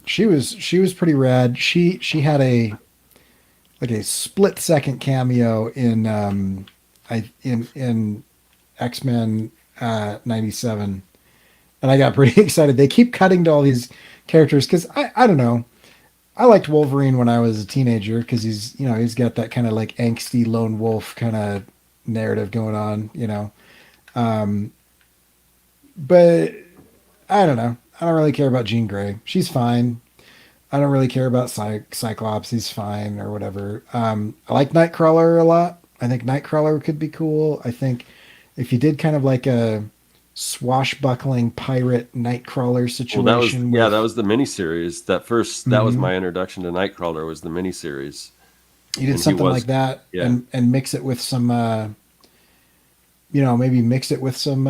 she was pretty rad. She had a split second cameo in in X-Men '97, and I got pretty excited. They keep cutting to all these characters because I don't know. I liked Wolverine when I was a teenager because he's got that kind of like angsty lone wolf kind of narrative going on, Um, but I don't know. I don't really care about Jean Grey. She's fine. I don't really care about Cyclops. He's fine or whatever. I like Nightcrawler a lot. I think Nightcrawler could be cool. I think if you did kind of like a swashbuckling pirate Nightcrawler Well, that was situation yeah, that with, was the miniseries. That was Mhm. my introduction to Nightcrawler was the miniseries, You did and he something like was that yeah. and mix it with some maybe mix it with some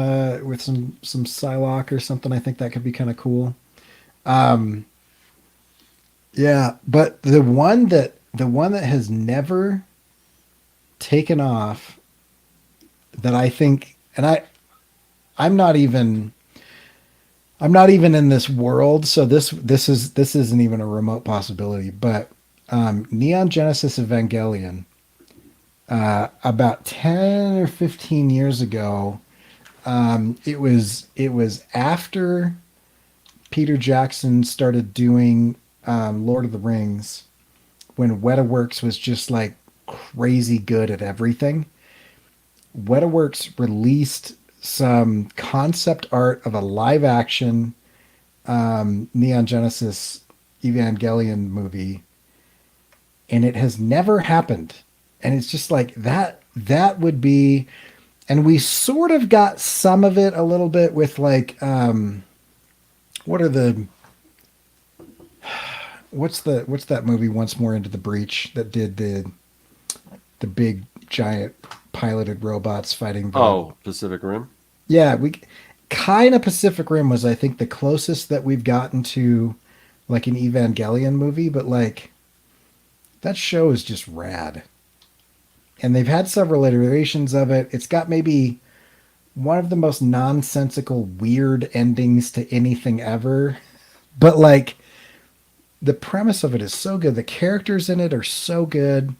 Psylocke or something. I think that could be kind of cool. Um, yeah, but the one that has never taken off that I think, and I'm not even in this world, so this isn't even a remote possibility. But Neon Genesis Evangelion, about 10 or 15 years ago, it was after Peter Jackson started doing Lord of the Rings, when Wetaworks was just like crazy good at everything. Wetaworks released some concept art of a live action Neon Genesis Evangelion movie, and it has never happened. And it's just like that would be, and we sort of got some of it a little bit with like what are the what's that movie Once More Into the Breach that did the big giant piloted robots fighting the, Oh, Pacific Rim. yeah, we kind of, Pacific Rim was, I think, the closest that we've gotten to like an Evangelion movie, but like that show is just rad. And they've had several iterations of it. It's got maybe one of the most nonsensical, weird endings to anything ever. But like the premise of it is so good. The characters in it are so good.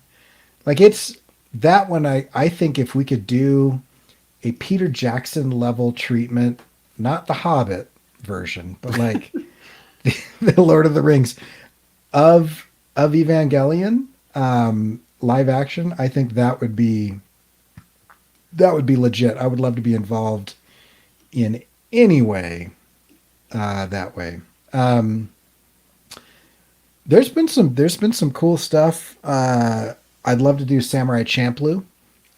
Like it's that one. I think if we could do a Peter Jackson level treatment, not the Hobbit version, but like the Lord of the Rings of Evangelion, live action, I think that would be legit. I would love to be involved in any way that way. There's been some cool stuff. I'd love to do Samurai Champloo.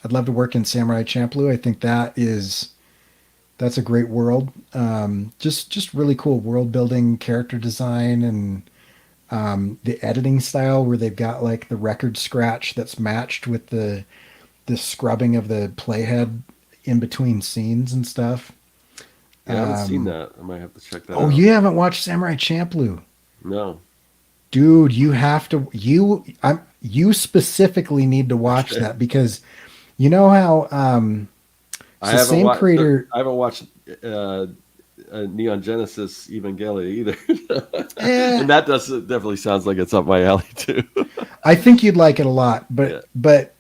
I'd love to work in Samurai Champloo. I think that's a great world. Just really cool world building, character design, and the editing style where they've got like the record scratch that's matched with the scrubbing of the playhead in between scenes and stuff. Yeah, I haven't seen that. I might have to check that Oh, out. you haven't watched Samurai Champloo? No. Dude, you have to. You specifically need to watch Okay. that because you know how it's I the haven't same watched. creator. I haven't watched uh, Neon Genesis Evangelion either, Eh, and that does definitely sounds like it's up my alley too. I think you'd like it a lot, Yeah. but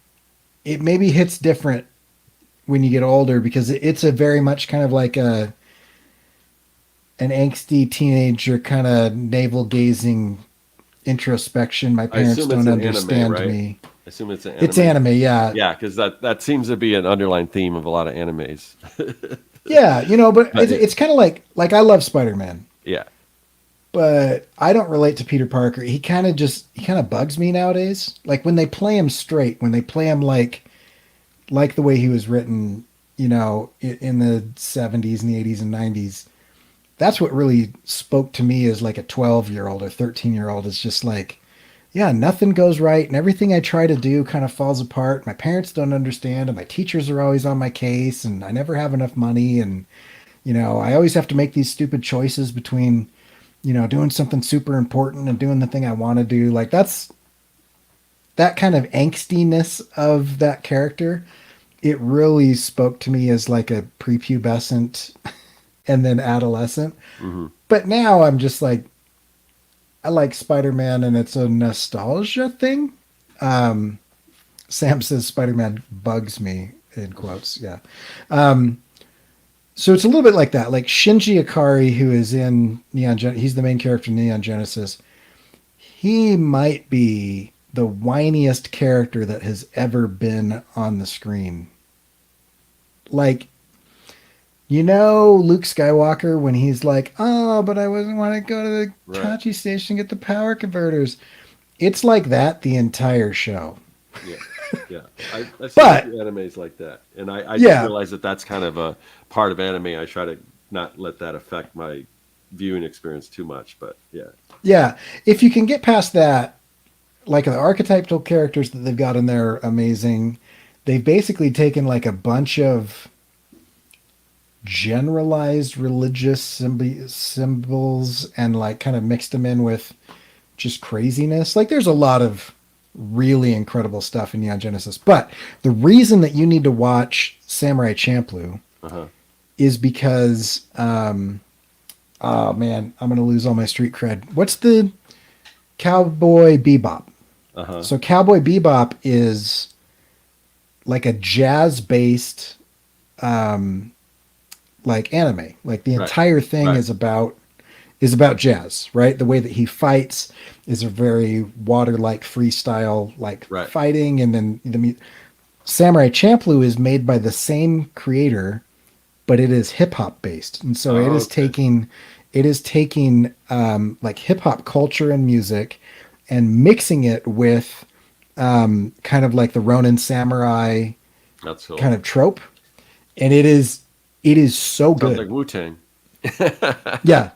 it maybe hits different when you get older because it's a very much kind of like an angsty teenager kind of navel gazing introspection. My I parents assume it's don't an anime, understand right? me. I assume it's an It's anime. anime, yeah. Yeah, because that seems to be an underlying theme of a lot of animes. Yeah, but But it's kind of like I love Spider-Man, yeah, but I don't relate to Peter Parker. He kind of bugs me nowadays. Like when they play him straight, when they play him like the way he was written, in the 70s and the 80s and 90s. That's what really spoke to me as like a 12-year-old or 13-year-old. Is just like, yeah, nothing goes right and everything I try to do kind of falls apart. My parents don't understand and my teachers are always on my case and I never have enough money and I always have to make these stupid choices between, doing something super important and doing the thing I want to do. Like that's that kind of angstiness of that character. It really spoke to me as like a prepubescent and then adolescent. hmm But now I'm just like, I like Spider-Man and it's a nostalgia thing. Um, Sam says Spider-Man bugs me in quotes. Yeah. Um, so it's a little bit like that. Like Shinji Ikari, who is in he's the main character in Neon Genesis. He might be the whiniest character that has ever been on the screen. Like, Luke Skywalker when he's like, "Oh, but I wasn't want to go to the right. Tachi station and get the power converters." It's like that the entire show. Yeah, yeah. I've seen a few But animes like that, and I just yeah, realized that that's kind of a part of anime. I try to not let that affect my viewing experience too much, but yeah, yeah. If you can get past that, like the archetypal characters that they've got in there are amazing. They've basically taken like a bunch of generalized religious symbols and like kind of mixed them in with just craziness. Like there's a lot of really incredible stuff in Neon Genesis. But the reason that you need to watch Samurai Champloo Uh-huh. is because, oh man, I'm going to lose all my street cred. What's the Cowboy Bebop? Uh-huh. So Cowboy Bebop is like a jazz based, like anime. Like the Right. entire thing Right. is about jazz, right? The way that he fights is a very water-like freestyle, like Right. fighting, and then Samurai Champloo is made by the same creator, but it is hip hop based, and so it Oh, is okay. taking like hip hop culture and music, and mixing it with kind of like the Ronin samurai That's kind cool. of trope, and it is so Sounds good. like Wu-Tang. Yeah,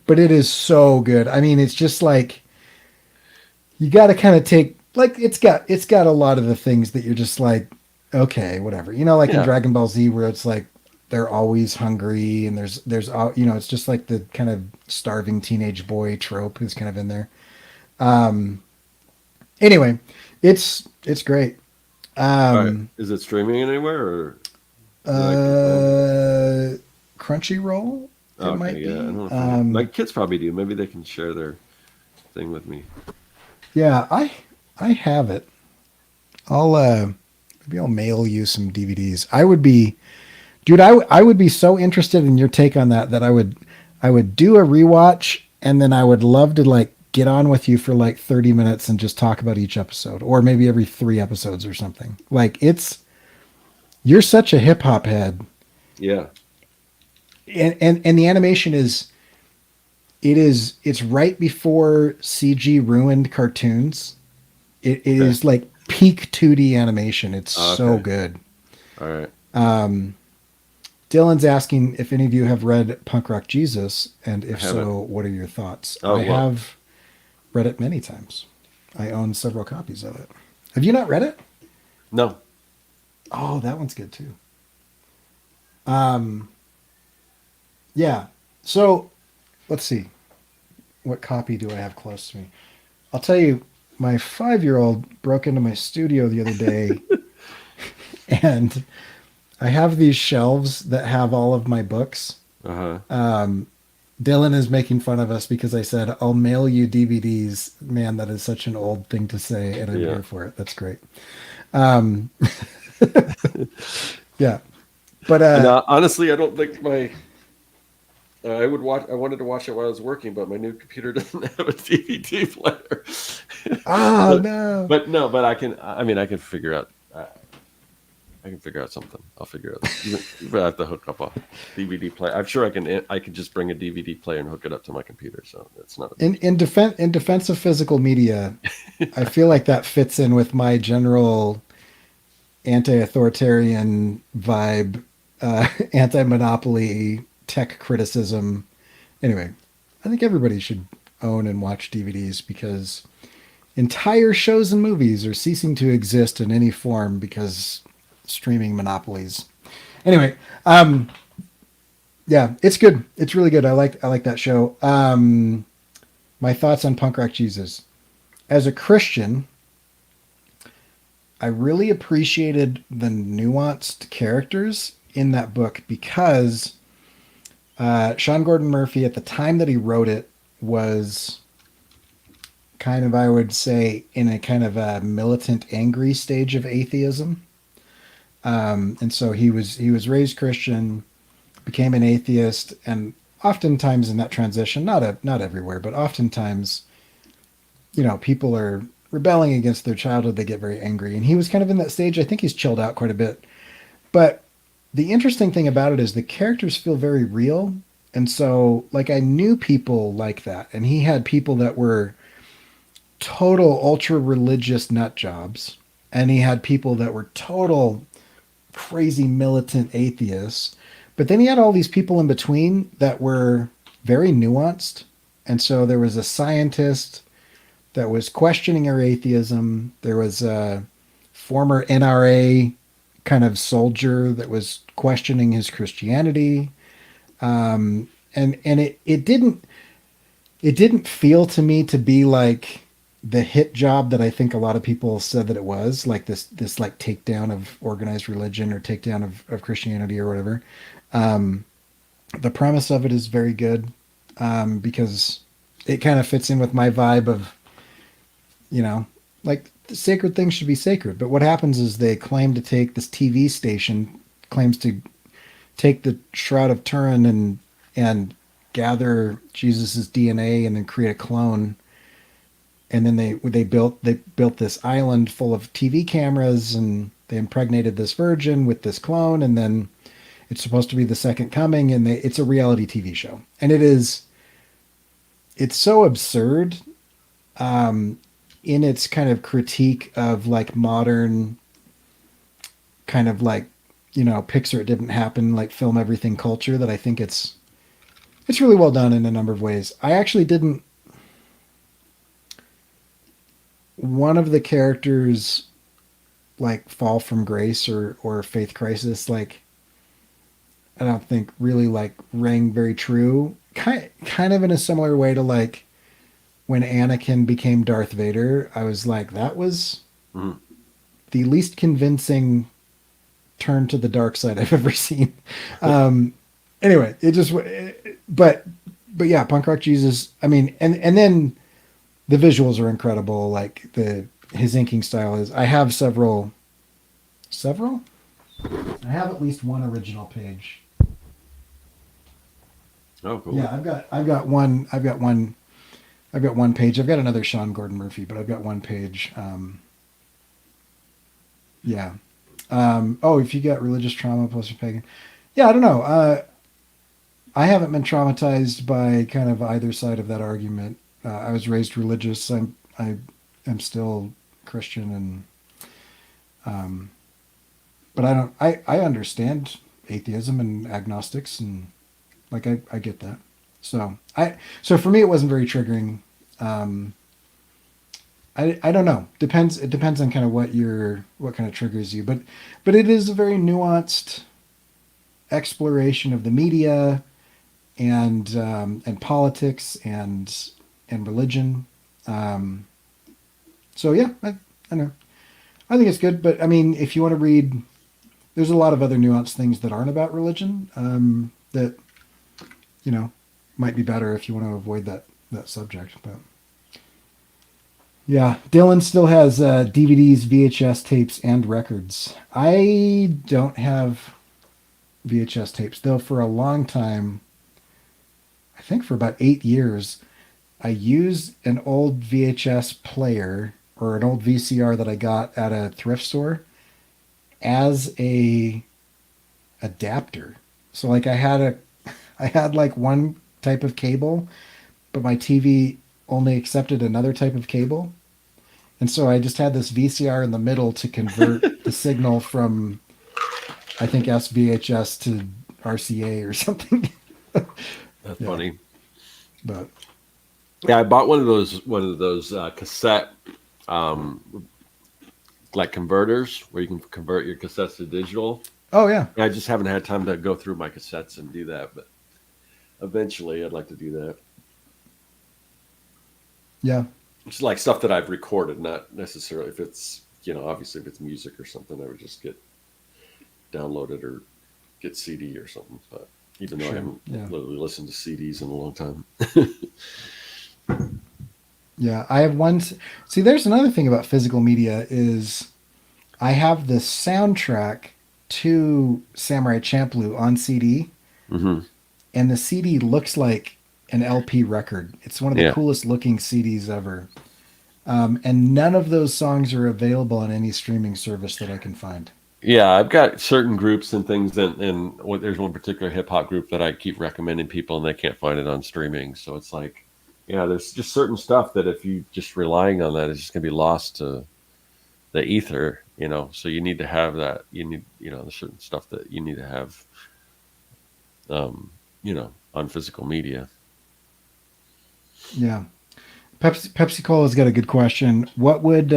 but it is so good. I mean, it's just like you got to kind of take like it's got a lot of the things that you're just like, okay, whatever. Like in Yeah. Dragon Ball Z, where it's like they're always hungry, and it's just like the kind of starving teenage boy trope is kind of in there. Anyway, it's great. All right. Um, Is it streaming anywhere or that I can find it? uh, Crunchyroll, Oh, it okay. might Yeah. I don't be. know if my kids probably do. Maybe they can share their thing with me. Yeah, I have it. I'll maybe I'll mail you some DVDs. I would be, dude. I would be so interested in your take on that I would do a rewatch, and then I would love to like get on with you for like 30 minutes and just talk about each episode, or maybe every 3 episodes or something. Like you're such a hip hop head, Yeah. and the animation it's right before CG ruined cartoons. It Okay. is like peak 2D animation. It's so Okay. good. All right. Dylan's asking if any of you have read Punk Rock Jesus, and I if haven't. so, what are your thoughts? Oh, I well. have read it many times. I own several copies of it. Have you not read it? No. Oh, that one's good too. Um, yeah. So let's see. What copy do I have close to me? I'll tell you, my 5-year-old broke into my studio the other day, and I have these shelves that have all of my books. Uh-huh. Dylan is making fun of us because I said, I'll mail you DVDs. Man, that is such an old thing to say, and I'm Yeah. here for it. That's great. Um, yeah. But And honestly, I don't think my I would watch. I wanted to watch it while I was working, but my new computer doesn't have a DVD player. oh but no. but no, but I can. I mean, I can figure out. I can figure out something. I'll figure out. Even I have to hook up a DVD player. I'm sure I can. I can just bring a DVD player and hook it up to my computer, so it's not a big In defense of physical media, I feel like that fits in with my general anti-authoritarian vibe, anti-monopoly tech criticism. Anyway, I think everybody should own and watch DVDs because entire shows and movies are ceasing to exist in any form because streaming monopolies. Anyway, yeah, it's good. It's really good. I like that show. My thoughts on Punk Rock Jesus. As a Christian, I really appreciated the nuanced characters in that book because Sean Gordon Murphy, at the time that he wrote it, was kind of, I would say, in a kind of a militant, angry stage of atheism. And so he was raised Christian, became an atheist, and oftentimes in that transition, not everywhere, but oftentimes, people are rebelling against their childhood. They get very angry, and he was kind of in that stage. I think he's chilled out quite a bit. But the interesting thing about it is the characters feel very real. And so, like, I knew people like that, and he had people that were total ultra religious nut jobs, and he had people that were total crazy militant atheists. But then he had all these people in between that were very nuanced. And so there was a scientist that was questioning her atheism. There was a former NRA kind of soldier that was questioning his Christianity. And it didn't feel to me to be like the hit job that I think a lot of people said that it was, like this like takedown of organized religion or takedown of Christianity or whatever. Um, the premise of it is very good, because it kind of fits in with my vibe of, you know, like sacred things should be sacred. But what happens is they claim to take this TV station claims to take the Shroud of Turin and gather Jesus's DNA and then create a clone. And then they built this island full of TV cameras, and they impregnated this virgin with this clone, and then it's supposed to be the second coming, and it's a reality TV show, and it's so absurd, um, in its kind of critique of like modern kind of like, Pixar, it didn't happen, like film everything culture, that I think it's really well done in a number of ways. I actually didn't. One of the characters like fall from grace or faith crisis, like I don't think really like rang very true. Kind of in a similar way to like when Anakin became Darth Vader. I was like, that was Mhm. the least convincing turn to the dark side I've ever seen. Um, anyway, but yeah, punk rock Jesus. I mean, and then the visuals are incredible. Like his inking style is. I have several. I have at least one original page. Oh, cool. Yeah, I've got one page. I've got another Sean Gordon Murphy, but I've got one page. Yeah. Oh, if you got religious trauma plus a pagan. Yeah, I don't know. I haven't been traumatized by kind of either side of that argument. I was raised religious. I am still Christian, and um, but I don't. I understand atheism and agnostics, and like I get that. So for me it wasn't very triggering. Um, I don't know. It depends on kind of what kind of triggers you, but it is a very nuanced exploration of the media and politics and religion. Um, so yeah, I know. I think it's good, but I mean, if you want to read, there's a lot of other nuanced things that aren't about religion, that you know might be better if you want to avoid that subject. But yeah, Dylan still has DVDs, VHS tapes, and records. I don't have VHS tapes though. For a long time, I think for about 8 years, I used an old VHS player or an old VCR that I got at a thrift store as a adapter. So like I had like one type of cable, but my TV only accepted another type of cable. And so I just had this VCR in the middle to convert the signal from, I think, SVHS to RCA or something. That's Yeah, funny. but Yeah, I bought one of those cassette um, like converters where you can convert your cassettes to digital. oh yeah, I just haven't had time to go through my cassettes and do that, but eventually I'd like to do that. yeah, It's like stuff that I've recorded, not necessarily if it's obviously if it's music or something, I would just get downloaded or get CD or something. But even though I sure, haven't yeah, literally listened to CDs in a long time. yeah. I have one. See, there's another thing about physical media is I have the soundtrack to Samurai Champloo on CD, Hmm. and the CD looks like an LP record. It's one of the Yeah. coolest looking CDs ever. And none of those songs are available on any streaming service that I can find. Yeah, I've got certain groups and things, and there's one particular hip hop group that I keep recommending people, and they can't find it on streaming. So it's like, yeah, there's just certain stuff that if you just relying on that, it's just gonna be lost to the ether. So you need to have that. You need, there's certain stuff that you need to have, on physical media. Yeah. Pepsi Cola's got a good question. What would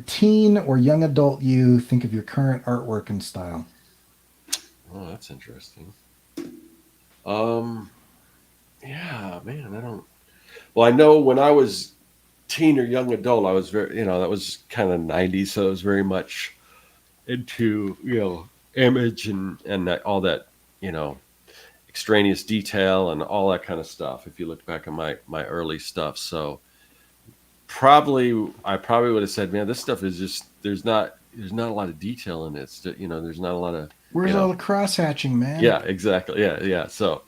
teen or young adult you think of your current artwork and style? Oh, that's interesting. Um, yeah, man, I don't. Well, I know when I was teen or young adult, I was very, that was kind of 90s, so I was very much into, image and all that, you know, extraneous detail and all that kind of stuff. If you look back at my early stuff, so I probably would have said, man, this stuff is just there's not a lot of detail in it. There's not a lot of you Where's all know the cross hatching, man? yeah, exactly, yeah. So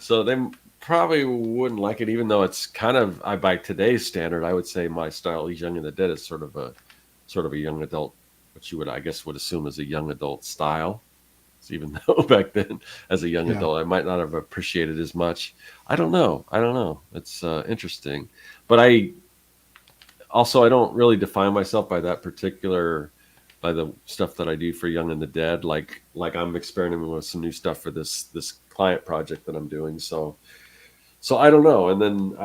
they probably wouldn't like it, even though it's kind of by today's standard, I would say my style, He's Young and the Dead, is sort of a young adult, which you would I guess would assume is a young adult style. So even though back then, as a young Yeah. adult, I might not have appreciated as much. I don't know. It's interesting, but I don't really define myself by that particular by the stuff that I do for Young and the Dead. Like I'm experimenting with some new stuff for this client project that I'm doing. So I don't know. And then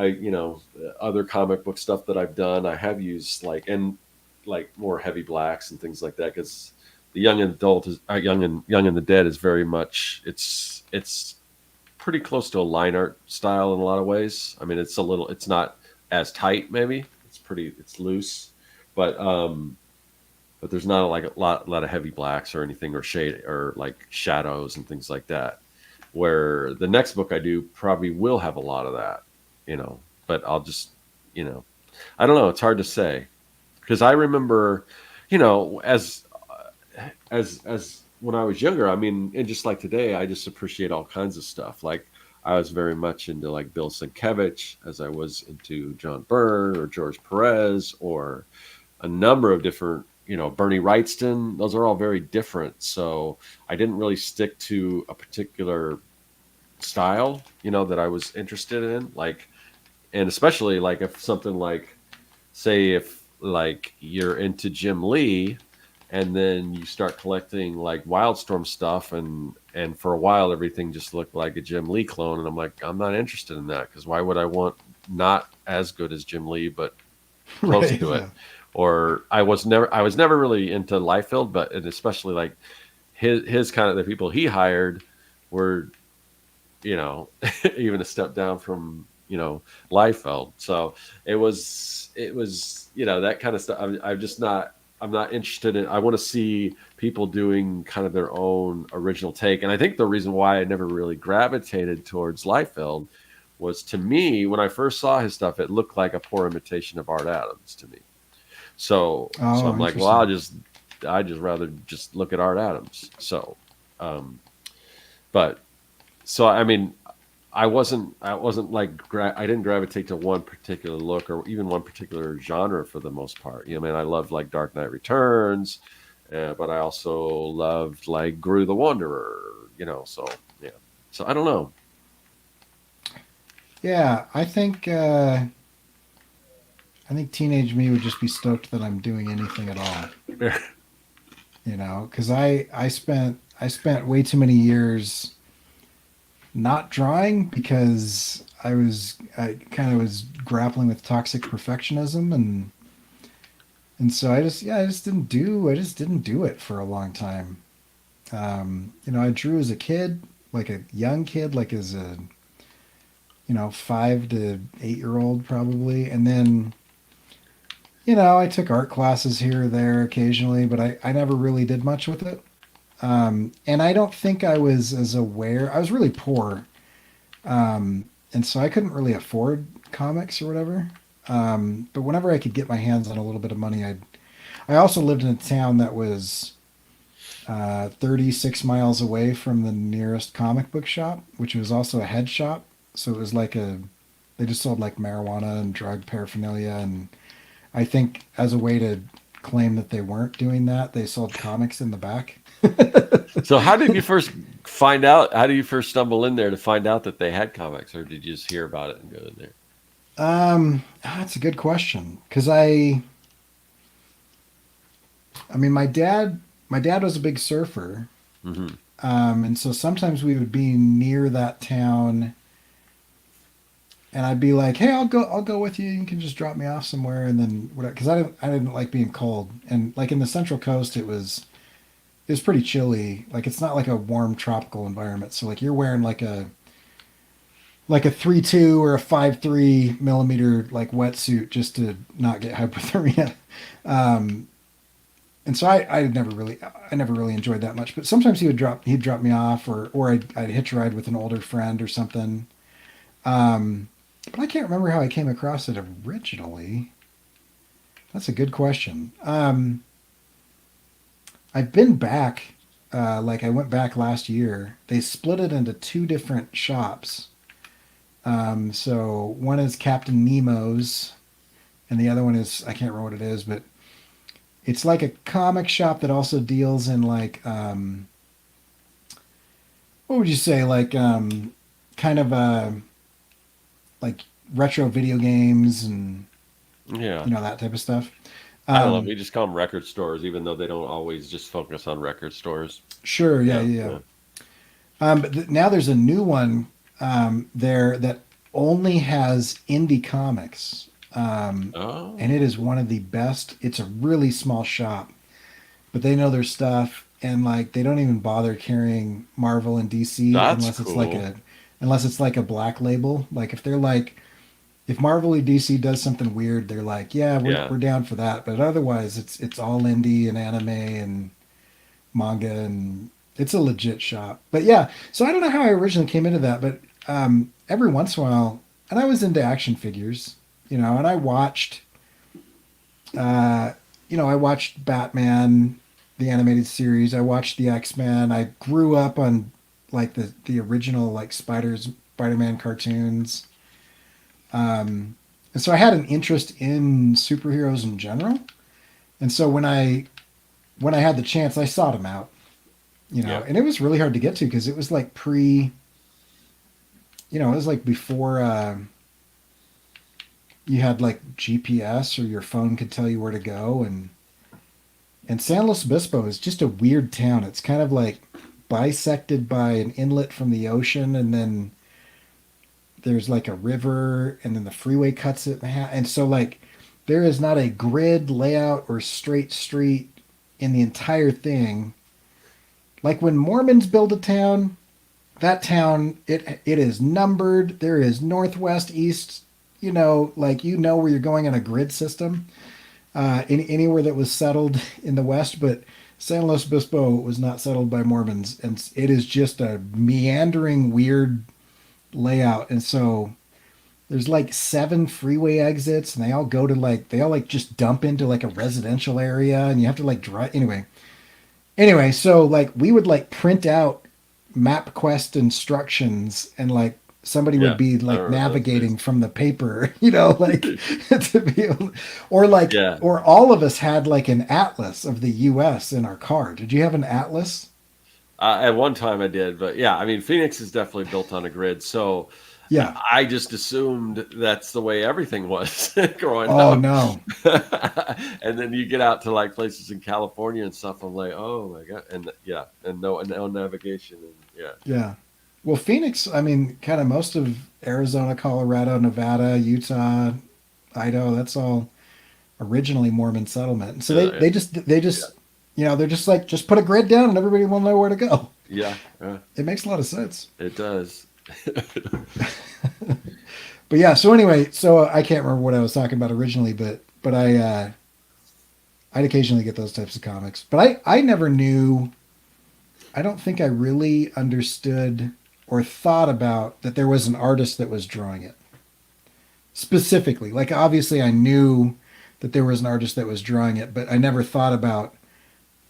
other comic book stuff that I've done, I have used like more heavy blacks and things like that, because the young and adult is young and the Dead is very much it's pretty close to a line art style in a lot of ways. I mean, it's not as tight, maybe it's loose, but there's not like a lot of heavy blacks or anything, or shade or like shadows and things like that. Where the next book I do probably will have a lot of that, but I'll just, you know, I don't know. It's hard to say, because I remember, as when I was younger, I mean, and just like today, I just appreciate all kinds of stuff. Like I was very much into like Bill Sienkiewicz, as I was into John Byrne or George Perez, or a number of different, Bernie Wrightston. Those are all very different. So I didn't really stick to a particular style, that I was interested in. Like, and especially like if something like, say, if like you're into Jim Lee, and then you start collecting like Wildstorm stuff, and for a while everything just looked like a Jim Lee clone, and I'm like, I'm not interested in that, because why would I want not as good as Jim Lee but close Right. to it? Yeah. Or I was never really into Liefeld, but and especially like his kind of the people he hired were, you know even a step down from, Liefeld. So it was that kind of stuff. I'm not interested in. I want to see people doing kind of their own original take. And I think the reason why I never really gravitated towards Liefeld was, to me, when I first saw his stuff, it looked like a poor imitation of Art Adams to me. So Oh, I'm like, well, interesting. I just rather just look at Art Adams. Um, but I mean, I wasn't like I didn't gravitate to one particular look or even one particular genre for the most part. I mean, I loved like Dark Knight Returns, but I also loved like Gru the Wanderer. So yeah. So I don't know. Yeah, I think teenage me would just be stoked that I'm doing anything at all. Because I spent way too many years not drawing because I kind of was grappling with toxic perfectionism, and so I just didn't do it for a long time. I drew as a kid, like a young kid, like as a 5 to 8 year old probably, and then I took art classes here or there occasionally, but I never really did much with it. And I don't think I was as aware. I was really poor, and so I couldn't really afford comics or whatever. But whenever I could get my hands on a little bit of money, I also lived in a town that was 36 miles away from the nearest comic book shop, which was also a head shop. So it was like they just sold like marijuana and drug paraphernalia. And I think as a way to claim that they weren't doing that, they sold comics in the back. So how did you first find out? How did you first stumble in there to find out that they had comics, or did you just hear about it and go in there? That's a good question. Because I mean, my dad was a big surfer. Hmm. And so sometimes we would be near that town, and I'd be like, "Hey, I'll go with you. You can just drop me off somewhere." And then whatever, because I didn't like being cold. And like in the Central Coast, it was pretty chilly. Like it's not like a warm tropical environment. So like you're wearing like a 3.2 or a 5.3 millimeter like wetsuit just to not get hypothermia. Um, and so I never really enjoyed that much. But sometimes he'd drop me off, or I'd hitch a ride with an older friend or something. But I can't remember how I came across it originally. That's a good question. I've been back, like I went back last year. They split it into two different shops. So one is Captain Nemo's, and the other one is I can't remember what it is, but it's like a comic shop that also deals in like what would you say, like kind of like retro video games and Yeah. that type of stuff. I don't know. Um, We just call them record stores, even though they don't always just focus on record stores. sure, yeah, Yeah. yeah. Yeah. Yeah. But now there's a new one there that only has indie comics. And Oh, it is one of the best. It's a really small shop, but they know their stuff, and like they don't even bother carrying Marvel and DC that's cool. unless it's like a black label. Like if they're like if Marvel or DC does something weird, they're like, yeah, Yeah. we're down for that. But otherwise, it's all indie and anime and manga, and it's a legit shop. But yeah, so I don't know how I originally came into that, but every once in a while, and I was into action figures, and I watched, uh, I watched Batman, the animated series. I watched the X-Men. I grew up on like the original like Spider-Man cartoons. And so I had an interest in superheroes in general. And so when I had the chance, I sought them out, Yeah. and it was really hard to get to because it was like it was like before you had like GPS or your phone could tell you where to go. And San Luis Obispo is just a weird town. It's kind of like bisected by an inlet from the ocean, and then there's like a river, and then the freeway cuts it in half. And so like there is not a grid layout or straight street in the entire thing. Like when Mormons build a town, that town it is numbered. There is northwest, east, like where you're going in a grid system. Anywhere that was settled in the west, but San Luis Obispo was not settled by Mormons, and it is just a meandering, weird layout. And so there's like seven freeway exits, and they all like just dump into like a residential area, and you have to like drive anyway. So like we would like print out MapQuest instructions, and like somebody would Yeah. be I like remember those navigating days. from the paper, like to be able, Yeah. or all of us had like an atlas of the US in our car. Did you have an atlas? At one time I did, but yeah, I mean, Phoenix is definitely built on a grid. So Yeah. I just assumed that's the way everything was growing Oh up. no. And then you get out to like places in California and stuff. I'm like, oh my God. And yeah, and no navigation. And yeah. Yeah. Well, Phoenix, I mean, kind of most of Arizona, Colorado, Nevada, Utah, Idaho, that's all originally Mormon settlement. And so Yeah. they Yeah. just they're just like just put a grid down and everybody will know where to go. Yeah. Yeah. It makes a lot of sense. It does. But yeah, so anyway, so I can't remember what I was talking about originally, but I'd occasionally get those types of comics. But I never knew, I don't think I really understood or thought about that there was an artist that was drawing it specifically. Like obviously I knew that there was an artist that was drawing it, but I never thought about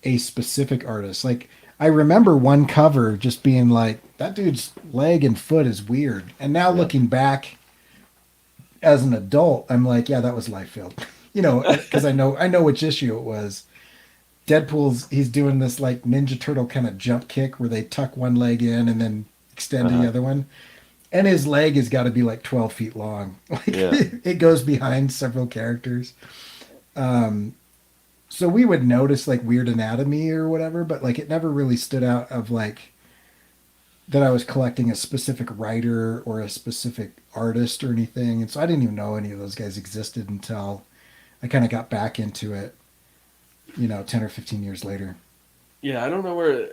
a specific artist. Like I remember one cover just being like, that dude's leg and foot is weird. And now Yeah. looking back as an adult, I'm like, yeah, that was Liefeld. Because I know which issue it was. He's doing this like Ninja Turtle kind of jump kick where they tuck one leg in and then extend to the Uh-huh. other one. And his leg has got to be like 12 feet long. Like Yeah. it goes behind several characters. Um, so we would notice like weird anatomy or whatever, but like it never really stood out of like that I was collecting a specific writer or a specific artist or anything. And so I didn't even know any of those guys existed until I kind of got back into it, 10 or 15 years later. Yeah, I don't know where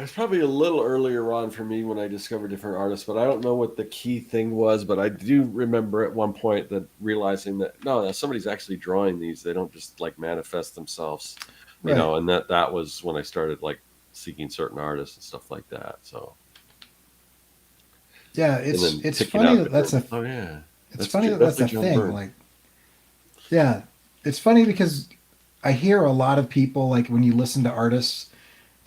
it's probably a little earlier on for me when I discovered different artists, but I don't know what the key thing was. But I do remember at one point that realizing that no, somebody's actually drawing these. They don't just like manifest themselves, Right. and that was when I started like seeking certain artists and stuff like that. So, Yeah, and then it's picking funny out that different. Oh yeah, it's funny that that's definitely a John thing. Byrne. Like, yeah, it's funny because I hear a lot of people like when you listen to artists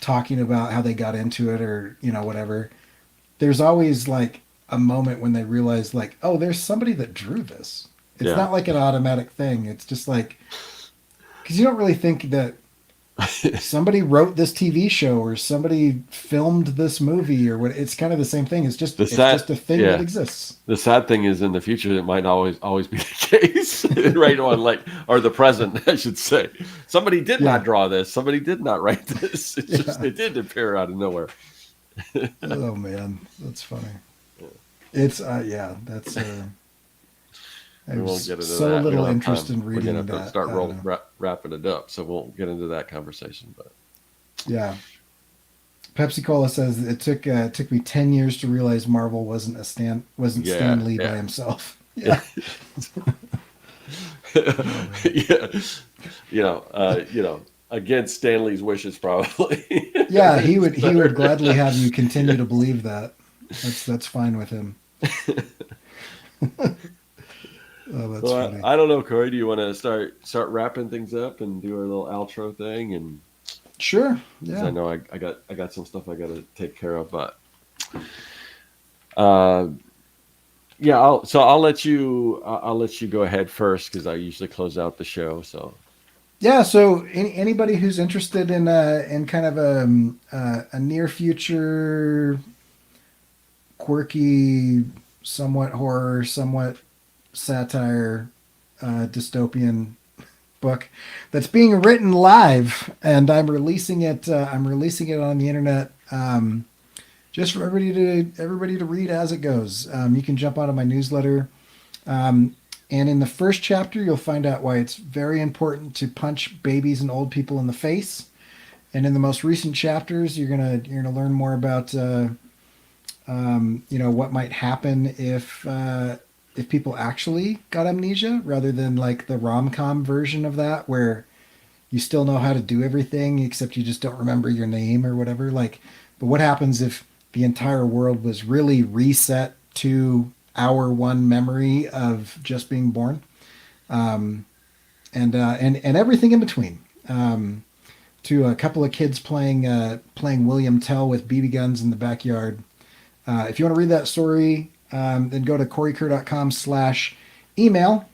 talking about how they got into it or whatever. There's always like a moment when they realize like, oh, there's somebody that drew this. It's Yeah. not like an automatic thing. It's just like because you don't really think that somebody wrote this TV show or somebody filmed this movie or what. It's kind of the same thing. the It's sad, just a thing that yeah. exists. The sad thing is, in the future, it might always be the case, right? On like, or the present, I should say. Somebody did Yeah, not draw this. Somebody did not write this. It's just yeah. it did appear out of nowhere. Oh man, that's funny. It's yeah, that's I We won't was get into so that. We little don't have interest time. in We're gonna reading have to that. start I don't know. wrapping it up, so we won't get into that conversation. But Yeah. Pepsi Cola says it took me 10 years to realize Marvel wasn't yeah, Stan Lee by yeah, himself. Yeah. Oh man. yeah. Against Stanley's wishes, probably. Yeah, It's he would better. gladly have you continue to Yes. believe that. That's fine with him. Oh, that's Well, funny. I don't know, Corey. Do you want to start wrapping things up and do our little outro thing? And Sure. because I Yeah. know I got some stuff I got to take care of, but uh, yeah. I'll let you go ahead first because I usually close out the show. So Yeah, so anybody who's interested in kind of a near future quirky, somewhat horror, somewhat satire, dystopian book that's being written live, and I'm releasing it. I'm releasing it on the internet, just for everybody to read as it goes. You can jump onto my newsletter, and in the first chapter, you'll find out why it's very important to punch babies and old people in the face. And in the most recent chapters, you're gonna learn more about what might happen if people actually got amnesia rather than like the rom-com version of that where you still know how to do everything except you just don't remember your name or whatever. Like, but what happens if the entire world was really reset to our one memory of just being born, um, and everything in between. To a couple of kids playing William Tell with BB guns in the backyard. If you want to read that story, then go to coreykerr.com/email,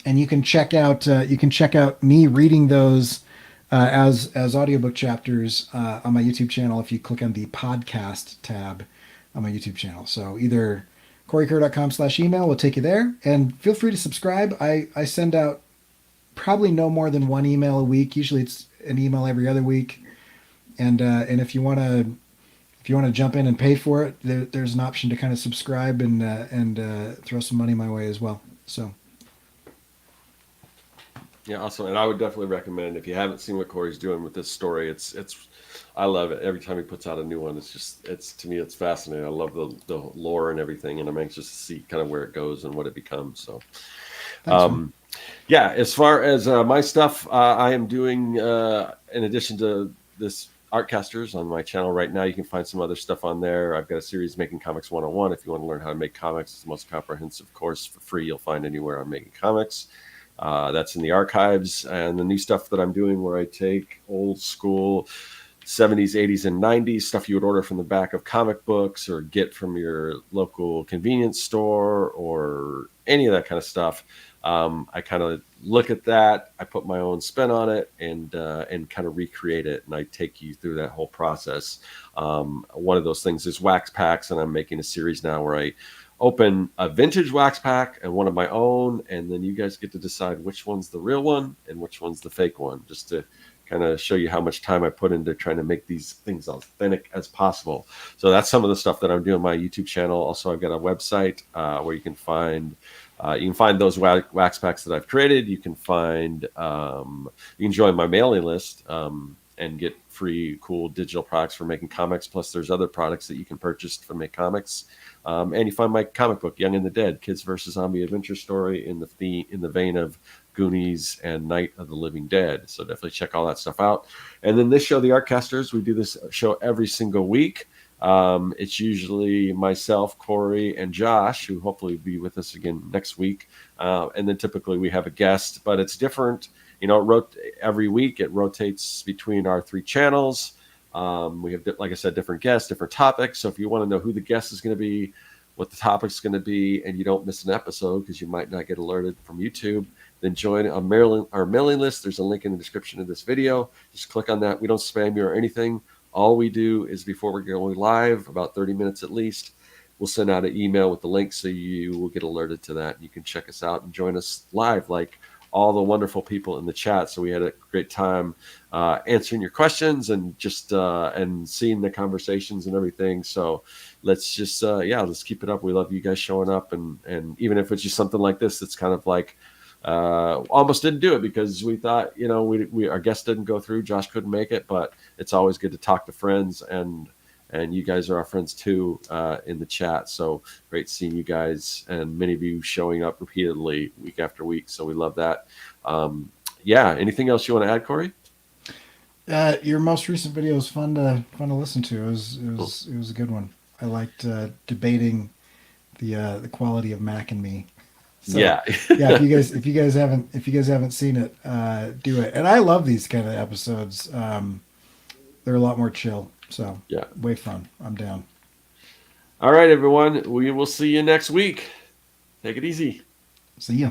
and you can check out me reading those as audiobook chapters on my YouTube channel if you click on the podcast tab on my YouTube channel. So either coreykerr.com/email will take you there, and feel free to subscribe. I send out probably no more than one email a week. Usually it's an email every other week, and if you want to jump in and pay for it, there's an option to kind of subscribe and throw some money my way as well. So yeah, awesome. And I would definitely recommend if you haven't seen what Corey's doing with this story, it's I love it. Every time he puts out a new one, it's to me it's fascinating. I love the lore and everything, and I'm anxious to see kind of where it goes and what it becomes. So. thanks, man. Um, yeah, as far as my stuff, I am doing in addition to this Artcasters on my channel right now. You can find some other stuff on there. I've got a series Making Comics 101. If you want to learn how to make comics, it's the most comprehensive course for free you'll find anywhere on making comics. That's in the archives, and the new stuff that I'm doing where I take old school 70s, 80s, and 90s stuff you would order from the back of comic books or get from your local convenience store or any of that kind of stuff. I kind of look at that, I put my own spin on it, and kind of recreate it, and I take you through that whole process. One of those things is wax packs, and I'm making a series now where I open a vintage wax pack and one of my own, and then you guys get to decide which one's the real one and which one's the fake one, just to kind of show you how much time I put into trying to make these things authentic as possible. So that's some of the stuff that I'm doing on my YouTube channel. Also, I've got a website where you can find those wax packs that I've created. You can join my mailing list. and get free, cool digital products for making comics. Plus, there's other products that you can purchase to make comics. And you find my comic book, Young and the Dead: Kids versus Zombie Adventure Story, in the vein of Goonies and Night of the Living Dead. So definitely check all that stuff out. And then this show, The Artcasters, we do this show every single week. It's usually myself, Corey, and Josh, who hopefully will be with us again next week. And then typically we have a guest, but it's different. Every week it rotates between our 3 channels. We have, like I said, different guests, different topics. So if you want to know who the guest is going to be, what the topic's going to be, and you don't miss an episode because you might not get alerted from YouTube, then join our mailing list. There's a link in the description of this video. Just click on that. We don't spam you or anything. All we do is, before we're going live, about 30 minutes at least, we'll send out an email with the link so you will get alerted to that. You can check us out and join us live like all the wonderful people in the chat. So we had a great time answering your questions and just and seeing the conversations and everything. So let's just let's keep it up. We love you guys showing up, and even if it's just something like this, it's kind of like almost didn't do it because we thought, we our guest didn't go through. Josh couldn't make it, but it's always good to talk to friends, and you guys are our friends too in the chat. So great seeing you guys, and many of you showing up repeatedly week after week. So we love that. Anything else you want to add, Corey? Your most recent video was fun to listen to. It was a good one. I liked debating the quality of Mac and Me. So, yeah. If you guys haven't seen it, do it. And I love these kind of episodes. They're a lot more chill. So yeah, way fun. I'm down. All right, everyone. We will see you next week. Take it easy. See ya.